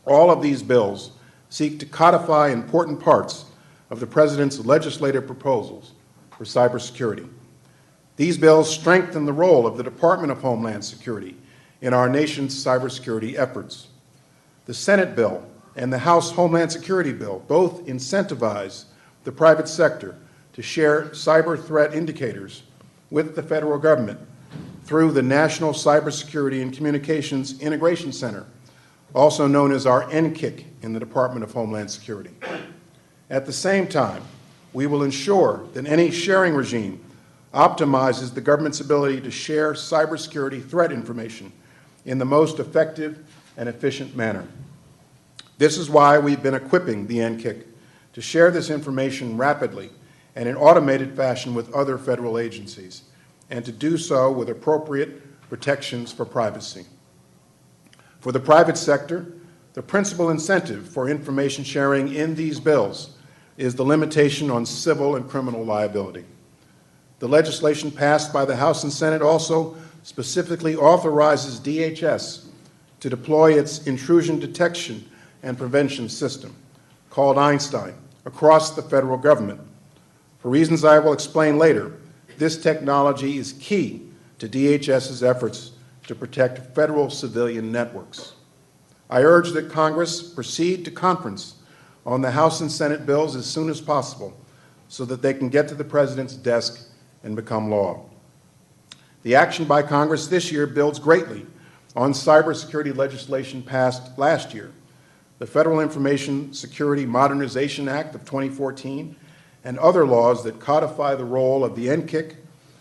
All of these bills seek to codify important parts of the President's legislative proposals for cybersecurity. These bills strengthen the role of the Department of Homeland Security in our nation's cybersecurity efforts. The Senate bill and the House Homeland Security bill both incentivize the private sector to share cyber threat indicators with the federal government through the National Cybersecurity and Communications Integration Center, also known as our NCIC in the Department of Homeland Security. At the same time, we will ensure that any sharing regime optimizes the government's ability to share cybersecurity threat information in the most effective and efficient manner. This is why we've been equipping the NCIC to share this information rapidly and in automated fashion with other federal agencies, and to do so with appropriate protections for privacy. For the private sector, the principal incentive for information sharing in these bills is the limitation on civil and criminal liability. The legislation passed by the House and Senate also specifically authorizes DHS to deploy its intrusion detection and prevention system, called Einstein, across the federal government. For reasons I will explain later, this technology is key to DHS's efforts to protect federal civilian networks. I urge that Congress proceed to conference on the House and Senate bills as soon as possible so that they can get to the President's desk and become law. The action by Congress this year builds greatly on cybersecurity legislation passed last year, the Federal Information Security Modernization Act of 2014, and other laws that codify the role of the NCIC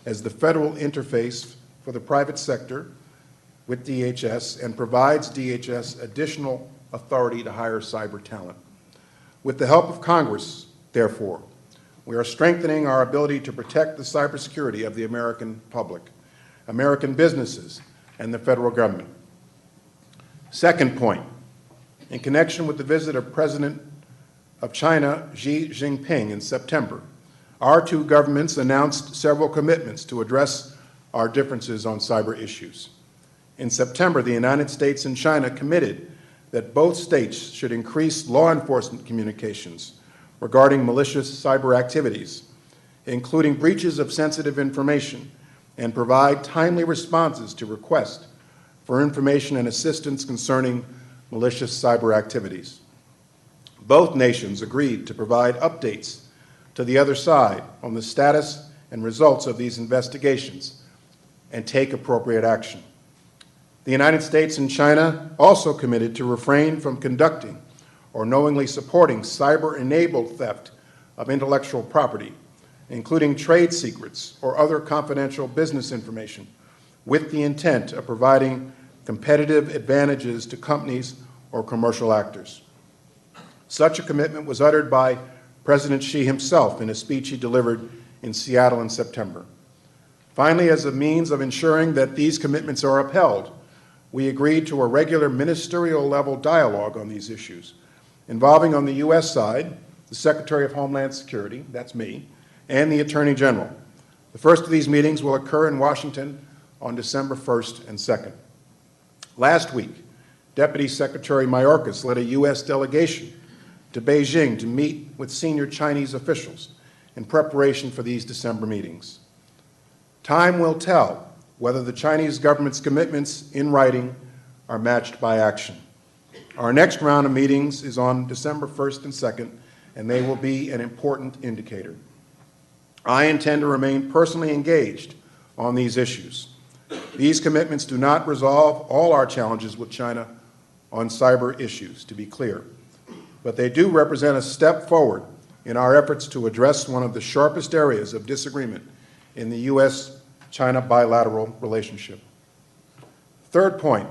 as the federal interface for the private sector with DHS and provides DHS additional authority to hire cyber talent. With the help of Congress, therefore, we are strengthening our ability to protect the cybersecurity of the American public, American businesses, and the federal government. Second point, in connection with the visit of President of China Xi Jinping in September, our two governments announced several commitments to address our differences on cyber issues. In September, the United States and China committed that both states should increase law enforcement communications regarding malicious cyber activities, including breaches of sensitive information, and provide timely responses to requests for information and assistance concerning malicious cyber activities. Both nations agreed to provide updates to the other side on the status and results of these investigations and take appropriate action. The United States and China also committed to refrain from conducting or knowingly supporting cyber-enabled theft of intellectual property, including trade secrets or other confidential business information, with the intent of providing competitive advantages to companies or commercial actors. Such a commitment was uttered by President Xi himself in a speech he delivered in Seattle in September. Finally, as a means of ensuring that these commitments are upheld, we agreed to a regular ministerial-level dialogue on these issues, involving on the U.S. side the Secretary of Homeland Security, that's me, and the Attorney General. The first of these meetings will occur in Washington on December 1st and 2nd. Last week, Deputy Secretary Mayorkas led a U.S. delegation to Beijing to meet with senior Chinese officials in preparation for these December meetings. Time will tell whether the Chinese government's commitments in writing are matched by action. Our next round of meetings is on December 1st and 2nd, and they will be an important indicator. I intend to remain personally engaged on these issues. These commitments do not resolve all our challenges with China on cyber issues, to be clear, but they do represent a step forward in our efforts to address one of the sharpest areas of disagreement in the U.S.-China bilateral relationship. Third point,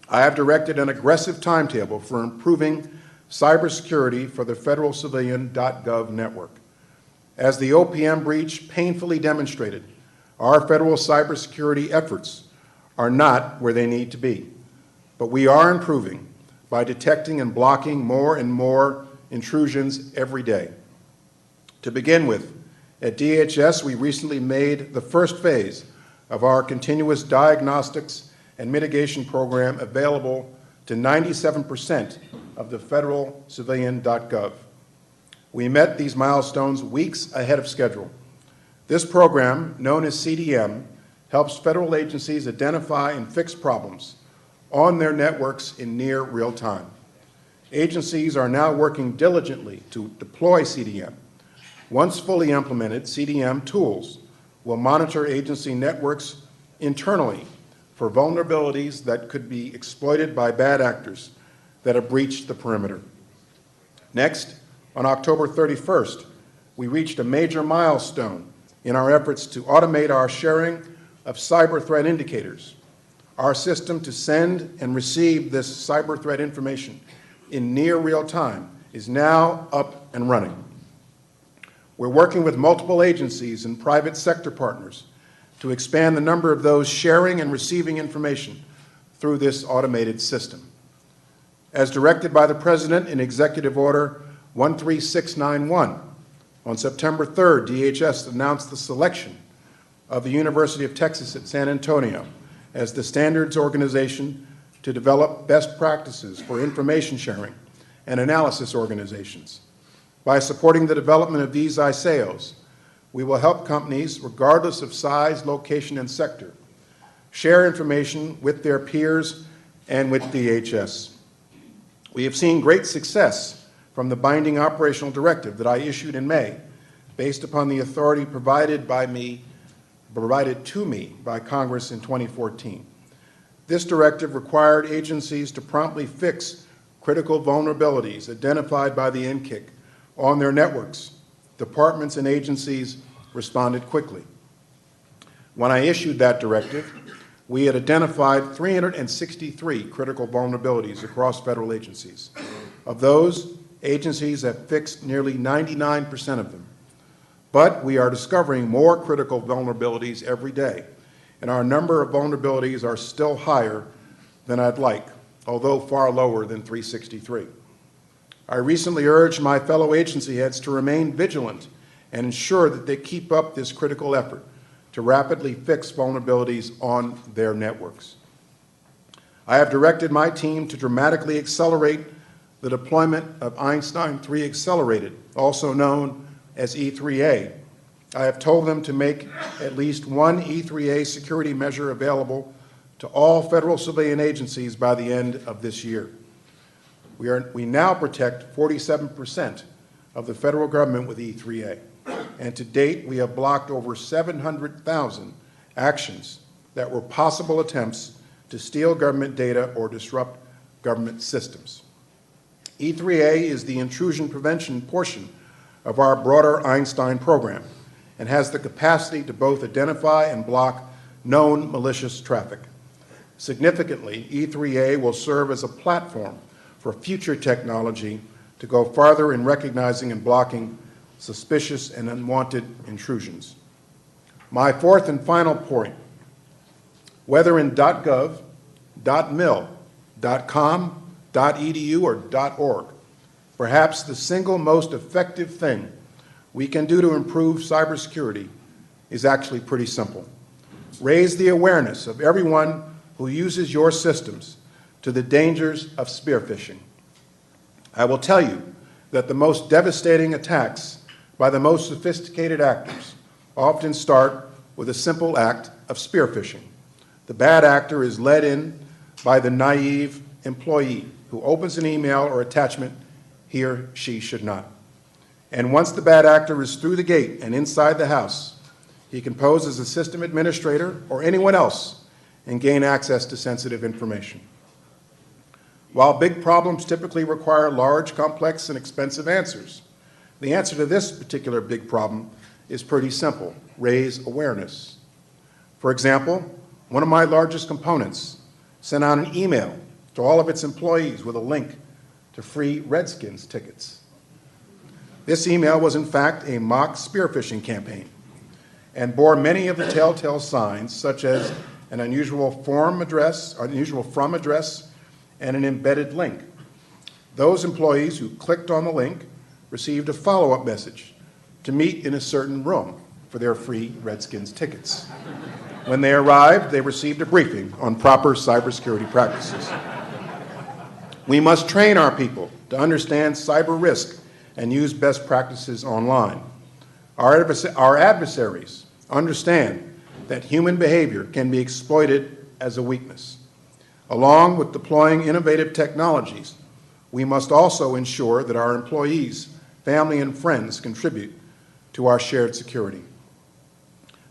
I have directed an aggressive timetable for improving cybersecurity for the federal civilian.gov network. As the OPM breach painfully demonstrated, our federal cybersecurity efforts are not where they need to be, but we are improving by detecting and blocking more and more intrusions every day. To begin with, at DHS, we recently made the first phase of our continuous diagnostics and mitigation program available to 97% of the federal civilian.gov. We met these milestones weeks ahead of schedule. This program, known as CDM, helps federal agencies identify and fix problems on their networks in near real time. Agencies are now working diligently to deploy CDM. Once fully implemented, CDM tools will monitor agency networks internally for vulnerabilities that could be exploited by bad actors that have breached the perimeter. Next, on October 31st, we reached a major milestone in our efforts to automate our sharing of cyber threat indicators. Our system to send and receive this cyber threat information in near real time is now up and running. We're working with multiple agencies and private sector partners to expand the number of those sharing and receiving information through this automated system. As directed by the President in Executive Order 13691, on September 3rd, DHS announced the selection of the University of Texas at San Antonio as the standards organization to develop best practices for information sharing and analysis organizations. By supporting the development of these ISAOs, we will help companies, regardless of size, location, and sector, share information with their peers and with DHS. We have seen great success from the binding operational directive that I issued in May, based upon the authority provided to me by Congress in 2014. This directive required agencies to promptly fix critical vulnerabilities identified by the NCIC on their networks. Departments and agencies responded quickly. When I issued that directive, we had identified 363 critical vulnerabilities across federal agencies. Of those, agencies have fixed nearly 99% of them. But we are discovering more critical vulnerabilities every day, and our number of vulnerabilities are still higher than I'd like, although far lower than 363. I recently urged my fellow agency heads to remain vigilant and ensure that they keep up this critical effort to rapidly fix vulnerabilities on their networks. I have directed my team to dramatically accelerate the deployment of Einstein 3 Accelerated, also known as E3A. I have told them to make at least one E3A security measure available to all federal civilian agencies by the end of this year. We now protect 47% of the federal government with E3A, and to date we have blocked over 700,000 actions that were possible attempts to steal government data or disrupt government systems. E3A is the intrusion prevention portion of our broader Einstein program and has the capacity to both identify and block known malicious traffic. Significantly, E3A will serve as a platform for future technology to go farther in recognizing and blocking suspicious and unwanted intrusions. My fourth and final point, whether in .gov, .mil, .com, .edu, or .org, perhaps the single most effective thing we can do to improve cybersecurity is actually pretty simple. Raise the awareness of everyone who uses your systems to the dangers of spear phishing. I will tell you that the most devastating attacks by the most sophisticated actors often start with a simple act of spear phishing. The bad actor is led in by the naive employee who opens an email or attachment he or she should not. And once the bad actor is through the gate and inside the house, he can pose as a system administrator or anyone else and gain access to sensitive information. While big problems typically require large, complex, and expensive answers, the answer to this particular big problem is pretty simple: raise awareness. For example, one of my largest components sent out an email to all of its employees with a link to free Redskins tickets. This email was in fact a mock spear phishing campaign and bore many of the telltale signs, such as an unusual from address, and an embedded link. Those employees who clicked on the link received a follow-up message to meet in a certain room for their free Redskins tickets. When they arrived, they received a briefing on proper cybersecurity practices. We must train our people to understand cyber risk and use best practices online. Our adversaries understand that human behavior can be exploited as a weakness. Along with deploying innovative technologies, we must also ensure that our employees, family, and friends contribute to our shared security.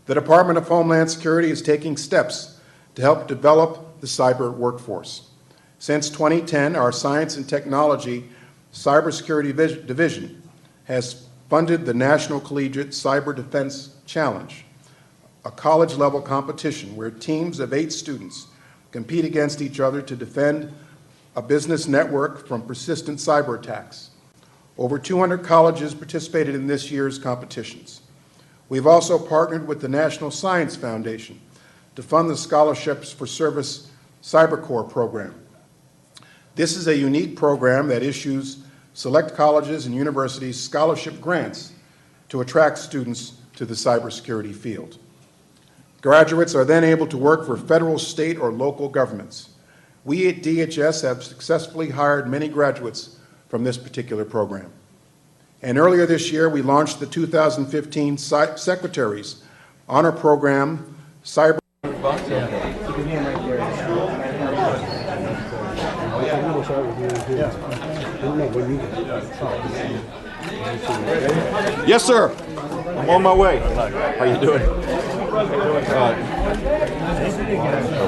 The Department of Homeland Security is taking steps to help develop the cyber workforce. Since 2010, our Science and Technology Cybersecurity Division has funded the National Collegiate Cyber Defense Challenge, a college-level competition where teams of 8 students compete against each other to defend a business network from persistent cyber attacks. Over 200 colleges participated in this year's competitions. We've also partnered with the National Science Foundation to fund the Scholarships for Service Cyber Corps program. This is a unique program that issues select colleges and universities scholarship grants to attract students to the cybersecurity field. Graduates are then able to work for federal, state, or local governments. We at DHS have successfully hired many graduates from this particular program. And earlier this year, we launched the 2015 Secretary's Honor Program Cyber. Yes, sir. I'm on my way. How you doing?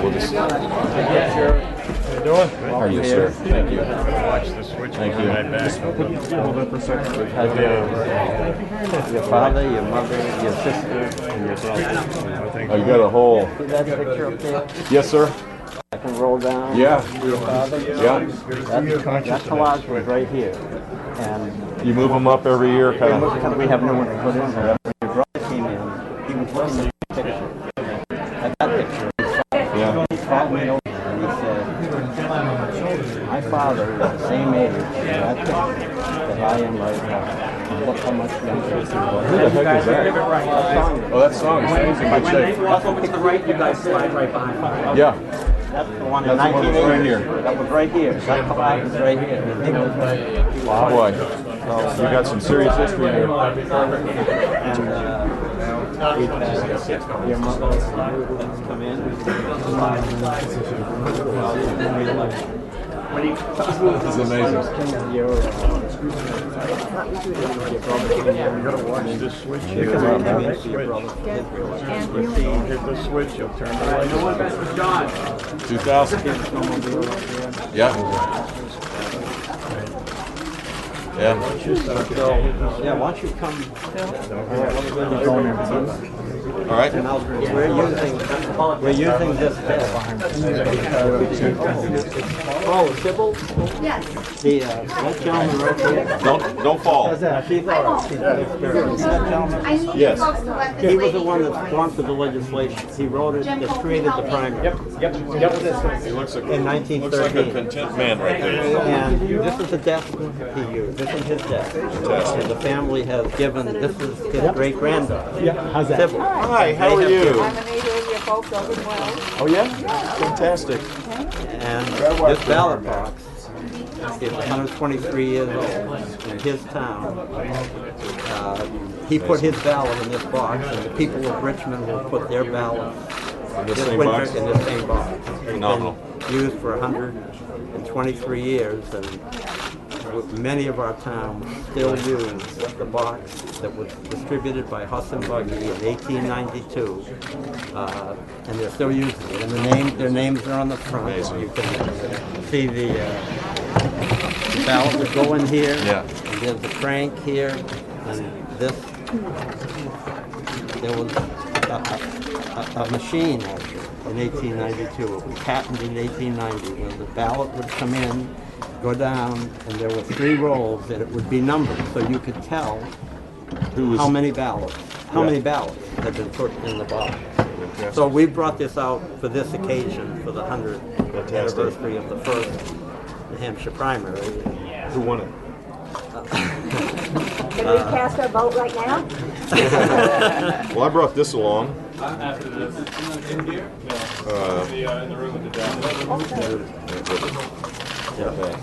We'll just... doing? How are you, sir? Thank you. Watch the switch. Thank you. Right back. Hold that for a second. Your father, your mother, your sister, and your brother. Oh, you got a whole. See that picture up there? Yes, sir. I can roll down. Yeah. Your father. Yeah. That collage was right here. And you move them up every year, kind of. because we have no one to put in there. When your brother came in, he was looking at the picture. At that picture, Yeah. he called me over and he said, my father is the same age as that picture that I am right now. Look how much younger he was. Who the heck is that? Oh, that song. It's in good shape. Also, pick the right, you guys slide right behind. Yeah. That's the one in That's the one that's 1980. right here. That was right here. That collage was right here. And he was right here. Oh, boy. You got some serious history here. And your mother come in. This is amazing. You gotta watch this switch here. Hit the switch, you'll turn the light. 2000. Yeah. Yeah. Yeah, once you come. All right. And we're using this Oh, Sybil? Yes. That gentleman right there. Don't fall. She's all right. That gentleman. I need Yes. folks to let this He was the lady one know. that sponsored the legislation. He wrote it, that created the primary. Yep. He looks like, In looks like a 1913. content man right there. And this is the desk he used. This is his desk. And the family has given, this is his great-granddaughter. Yeah, how's that? Sybil. Hi, how are you? I'm a neighbor of your folks over in Wells. Oh, yeah? Fantastic. And this ballot box is 123 years old in his town. He put his ballot in this box, and the people of Richmond will put their ballot In the this same winter box? in the same box. It's Phenomenal. been used for 123 years, and many of our towns still use the box that was distributed by Huss and Buggy in 1892, and they're still using it. And their names are on the front. Amazing. You can see the ballot would go in here. Yeah. And there's a crank here, and this. There was a machine in 1892. It was patented in 1890, where the ballot would come in, go down, and there were 3 rolls that it would be numbered, so you could tell how many ballots had been put in the box. So we brought this out for this occasion, for the 100th anniversary of the first New Hampshire primary. Who won it? Can we cast our vote right now? Well, I brought this along. After this, in here? In the room with the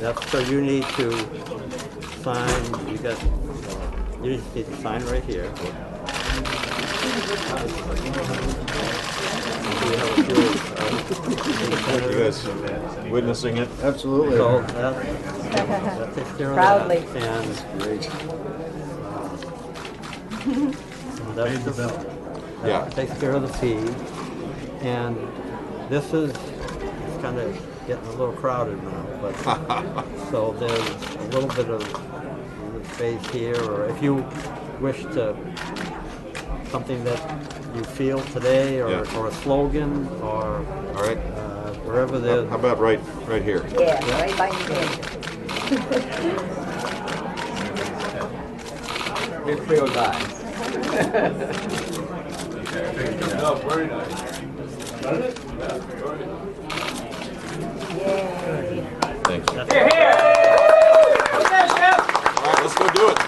desk. So you need to sign. You just need to sign right here. You guys witnessing it? Absolutely. So that takes care of Proudly. that. And that's the bill. Yeah. Takes care of the fee. And this is, it's kind of getting a little crowded now, but so there's a little bit of space here, or if you wish to, something that you feel today, or, Yeah. or a slogan, or All right. wherever there's. How about right here? Yeah, right by your head. It's real guy. No, very nice. Thank you. Here, here! All right, let's go do it.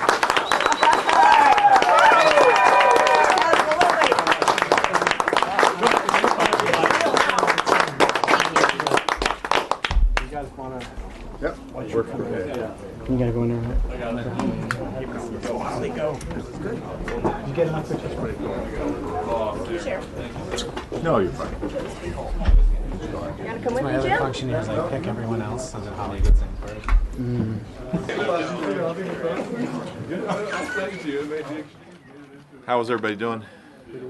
You guys want to? Yep. Work for it. You gotta go in there. How'd they go? Good. You get enough pictures? Pretty cool. Sure. No, you're fine. You wanna come with My me, other Jim? function here is I pick everyone else so that Holly gets in first. How is everybody doing?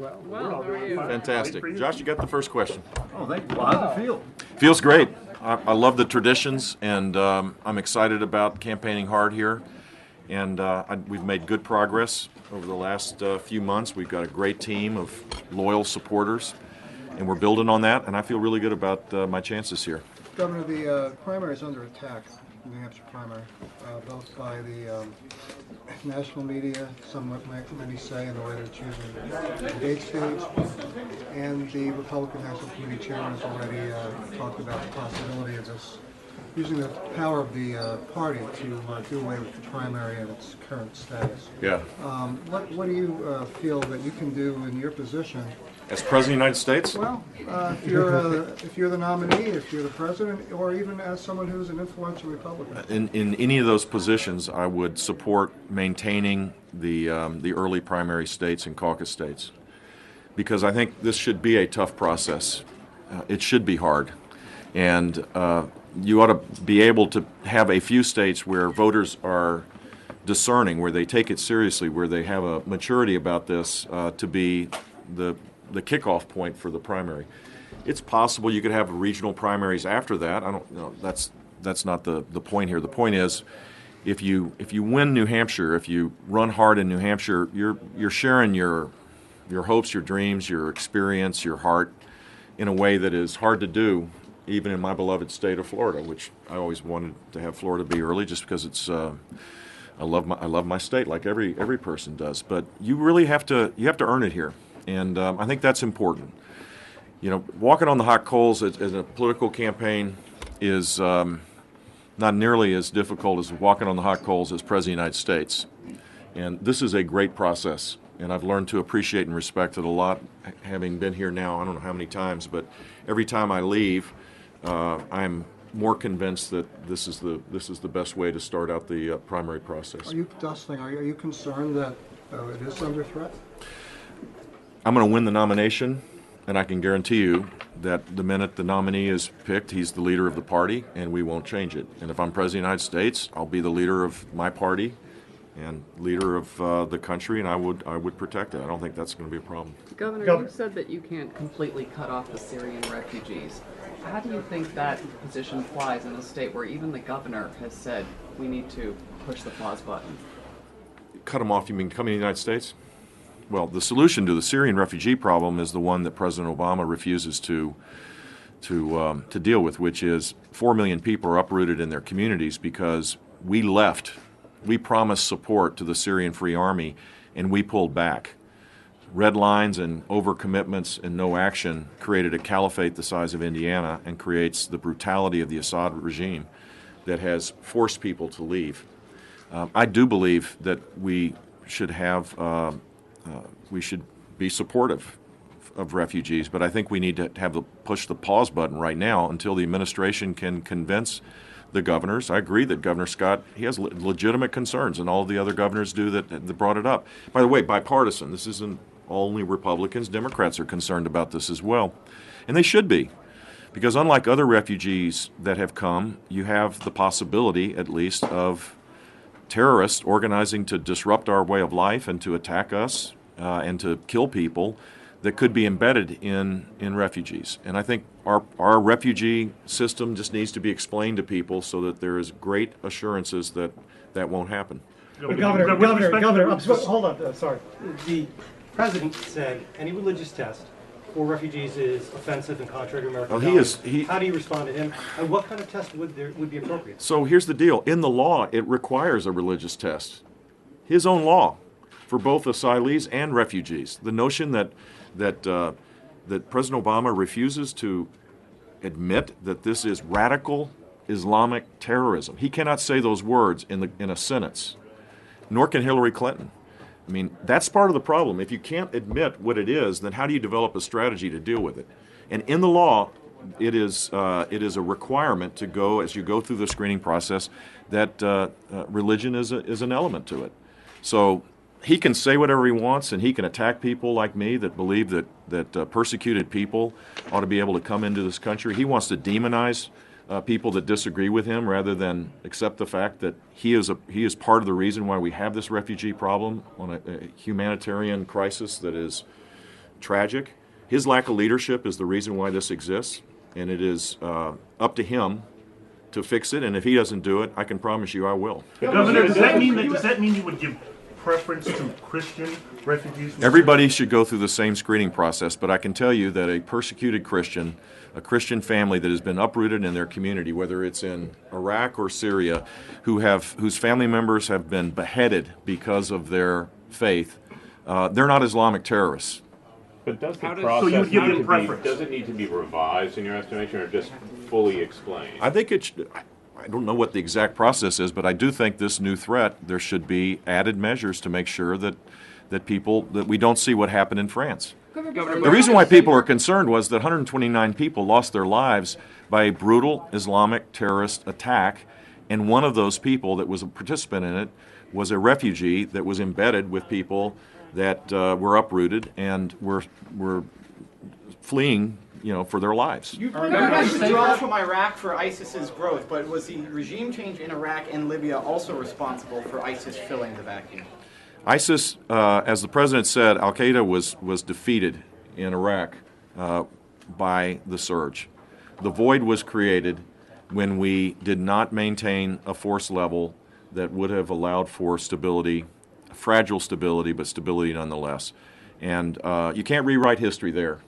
Well, how are you? Fantastic. Josh, you got the first question. Oh, thank you. Well, how's it feel? Feels great. I love the traditions, and I'm excited about campaigning hard here. And we've made good progress over the last few months. We've got a great team of loyal supporters, and we're building on that, and I feel really good about my chances here. Governor, the primary is under attack, the New Hampshire primary, both by the national media, many say, in the way they're choosing debate stage, and the Republican National Committee chairman has already talked about the possibility of this, using the power of the party to do away with the primary in its current status. Yeah. What do you feel that you can do in your position? As President of the United States? Well, if you're the nominee, if you're the president, or even as someone who's an influential Republican. In any of those positions, I would support maintaining the early primary states and caucus states, because I think this should be a tough process. It should be hard, and you ought to be able to have a few states where voters are discerning, where they take it seriously, where they have a maturity about this to be the kickoff point for the primary. It's possible you could have regional primaries after that. I don't know. That's not the point here. The point is, if you win New Hampshire, if you run hard in New Hampshire, you're sharing your hopes, your dreams, your experience, your heart in a way that is hard to do, even in my beloved state of Florida, which I always wanted to have Florida be early, just because it's. I love my state like every person does. But you really have to earn it here. And I think that's important. You know, walking on the hot coals as a political campaign is not nearly as difficult as walking on the hot coals as President of the United States. And this is a great process. And I've learned to appreciate and respect it a lot, having been here now, I don't know how many times, but every time I leave, I'm more convinced that this is the best way to start out the primary process. Are you concerned that it is under threat? I'm going to win the nomination, and I can guarantee you that the minute the nominee is picked, he's the leader of the party, and we won't change it. And if I'm President of the United States, I'll be the leader of my party and leader of the country, and I would protect it. I don't think that's going to be a problem. Governor, you said that you can't completely cut off the Syrian refugees. How do you think that position applies in a state where even the governor has said we need to push the pause button? Cut them off, you mean coming to the United States? Well, the solution to the Syrian refugee problem is the one that President Obama refuses to deal with, which is 4 million people are uprooted in their communities because we promised support to the Syrian Free Army, and we pulled back. Red lines and overcommitments and no action created a caliphate the size of Indiana and creates the brutality of the Assad regime that has forced people to leave. I do believe that we should be supportive of refugees, but I think we need to push the pause button right now until the administration can convince the governors. I agree that Governor Scott, he has legitimate concerns, and all of the other governors do that brought it up. By the way, bipartisan. This isn't only Republicans. Democrats are concerned about this as well, and they should be, because unlike other refugees that have come, you have the possibility, at least, of terrorists organizing to disrupt our way of life and to attack us and to kill people that could be embedded in refugees. And I think our refugee system just needs to be explained to people so that there is great assurances that that won't happen. Governor, hold on, sorry. The president said any religious test for refugees is offensive and contrary to American values. How do you respond to him? And what kind of test would be appropriate? So here's the deal. In the law, it requires a religious test. His own law for both asylees and refugees. The notion that President Obama refuses to admit that this is radical Islamic terrorism. He cannot say those words in a sentence, nor can Hillary Clinton. I mean, that's part of the problem. If you can't admit what it is, then how do you develop a strategy to deal with it? And in the law, it is a requirement to go, as you go through the screening process, that religion is an element to it. So he can say whatever he wants, and he can attack people like me that believe that persecuted people ought to be able to come into this country. He wants to demonize people that disagree with him rather than accept the fact that he is part of the reason why we have this refugee problem on a humanitarian crisis that is tragic. His lack of leadership is the reason why this exists. and it is up to him to fix it. And if he doesn't do it, I can promise you I will. Governor, does that mean you would give preference to Christian refugees? Everybody should go through the same screening process, but I can tell you that a persecuted Christian, a Christian family that has been uprooted in their community, whether it's in Iraq or Syria, whose family members have been beheaded because of their faith, they're not Islamic terrorists. But does the process does it need to be revised in your estimation, or just fully explained? I think it should. I don't know what the exact process is, but I do think this new threat, there should be added measures to make sure that we don't see what happened in France. The reason why people are concerned was that 129 people lost their lives by a brutal Islamic terrorist attack, and one of those people that was a participant in it was a refugee that was embedded with people that were uprooted and were fleeing, for their lives. You withdraw from Iraq for ISIS's growth, but was the regime change in Iraq and Libya also responsible for ISIS filling the vacuum? ISIS, as the president said, Al-Qaeda was defeated in Iraq by the surge. The void was created when we did not maintain a force level that would have allowed for stability, fragile stability, but stability nonetheless. And you can't rewrite history there.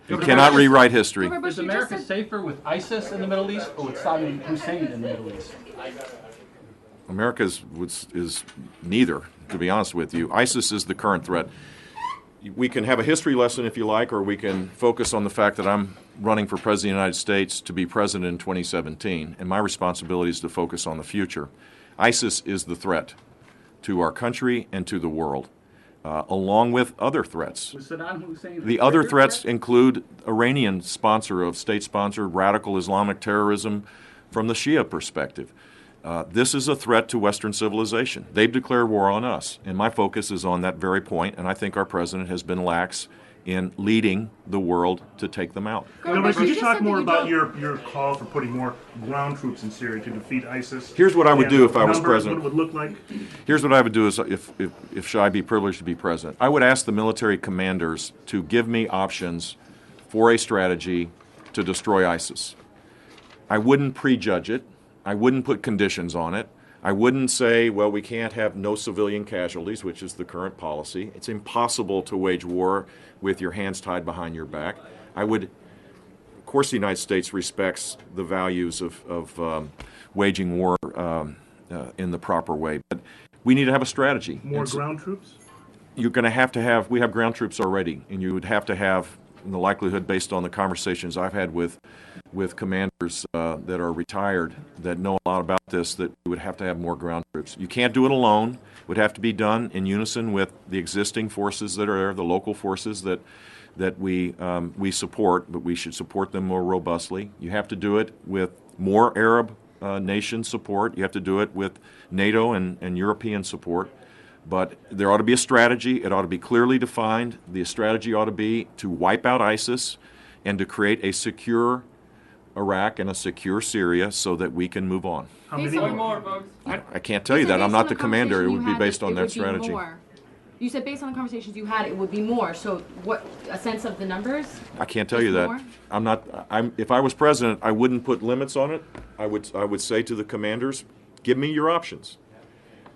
You cannot rewrite history. Is America safer with ISIS in the Middle East or with Saddam Hussein in the Middle East? America is neither, to be honest with you. ISIS is the current threat. We can have a history lesson if you like, or we can focus on the fact that I'm running for President of the United States to be president in 2017, and my responsibility is to focus on the future. ISIS is the threat to our country and to the world, along with other threats. Was Saddam Hussein the other threats include Iranian state-sponsored radical Islamic terrorism from the Shia perspective. This is a threat to Western civilization. They've declared war on us, and my focus is on that very point, and I think our president has been lax in leading the world to take them out. Governor, could you talk more about your call for putting more ground troops in Syria to defeat ISIS? Here's what I would do if I was president. What it would look like? Here's what I would do if should I be privileged to be president. I would ask the military commanders to give me options for a strategy to destroy ISIS. I wouldn't prejudge it. I wouldn't put conditions on it. I wouldn't say, well, we can't have no civilian casualties, which is the current policy. It's impossible to wage war with your hands tied behind your back. Of course, the United States respects the values of waging war in the proper way, but we need to have a strategy. More ground troops? You're going to have, we have ground troops already, and you would have to have, in the likelihood based on the conversations I've had with commanders that are retired that know a lot about this, that you would have to have more ground troops. You can't do it alone. It would have to be done in unison with the existing forces that are there, the local forces that we support, but we should support them more robustly. You have to do it with more Arab nation support. You have to do it with NATO and European support. But there ought to be a strategy. It ought to be clearly defined. The strategy ought to be to wipe out ISIS and to create a secure Iraq and a secure Syria so that we can move on. How many more, folks? I can't tell you that. I'm not the commander. It would be based on that strategy. You said based on the conversations you had, it would be more. So what, a sense of the numbers? I can't tell you that. I'm not. If I was president, I wouldn't put limits on it. I would say to the commanders, give me your options.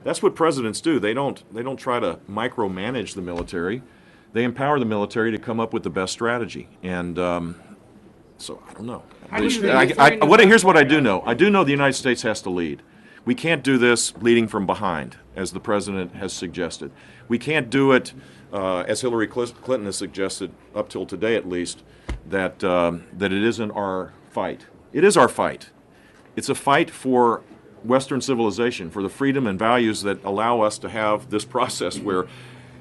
That's what presidents do. They don't try to micromanage the military. They empower the military to come up with the best strategy. And so I don't know. Here's what I do know. I do know the United States has to lead. We can't do this leading from behind, as the president has suggested. We can't do it, as Hillary Clinton has suggested, up till today at least, that it isn't our fight. It is our fight. It's a fight for Western civilization, for the freedom and values that allow us to have this process where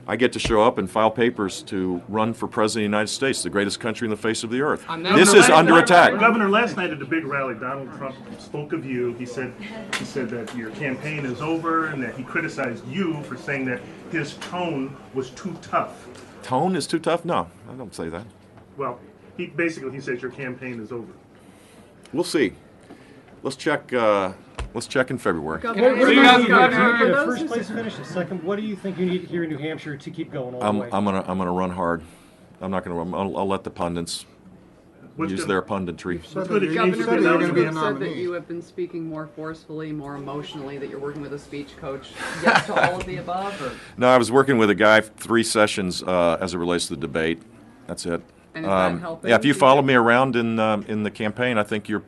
I get to show up and file papers to run for President of the United States, the greatest country in the face of the earth. This is under attack. Governor, last night at the big rally, Donald Trump spoke of you. He said that your campaign is over and that he criticized you for saying that his tone was too tough. Tone is too tough? No, I don't say that. Well, he says your campaign is over. We'll see. Let's check in February. The first place finish, the second. What do you think you need here in New Hampshire to keep going all the way? I'm gonna run hard. I'm not gonna run. I'll let the pundits use their punditry. Governor said that you have been speaking more forcefully, more emotionally, that you're working with a speech coach. Yes to all of the above? Or? No, I was working with a guy 3 sessions as it relates to the debate. That's it. And is that helping? Yeah, if you follow me around in the campaign, I think you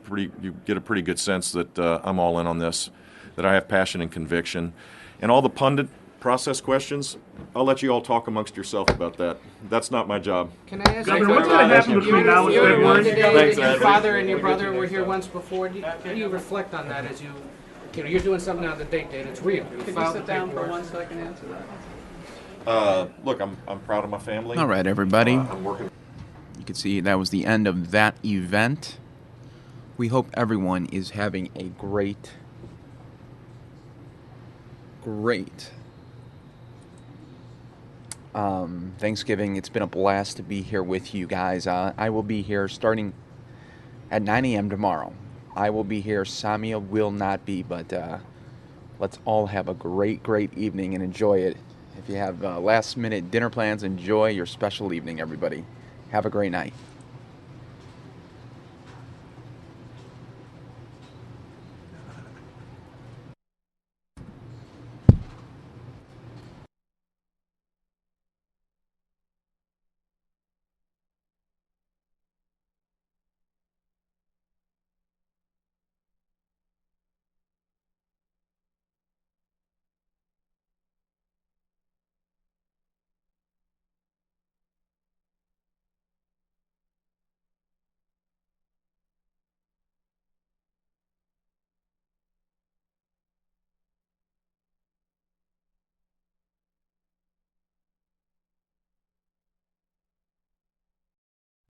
get a pretty good sense that I'm all in on this, that I have passion and conviction. And all the pundit process questions, I'll let you all talk amongst yourself about that. That's not my job. Can I ask Governor, what's going to happen between now and February? Your father and your brother were here once before. How do you reflect on that as you're doing something on the date, and it's real? Can you sit down for one so I can answer that? Look, I'm proud of my family. All right, everybody. I'm working. You can see that was the end of that event. We hope everyone is having a great Thanksgiving. It's been a blast to be here with you guys. I will be here starting at 9 a.m. tomorrow. I will be here. Samia will not be, but let's all have a great evening and enjoy it. If you have last-minute dinner plans, enjoy your special evening, everybody. Have a great night.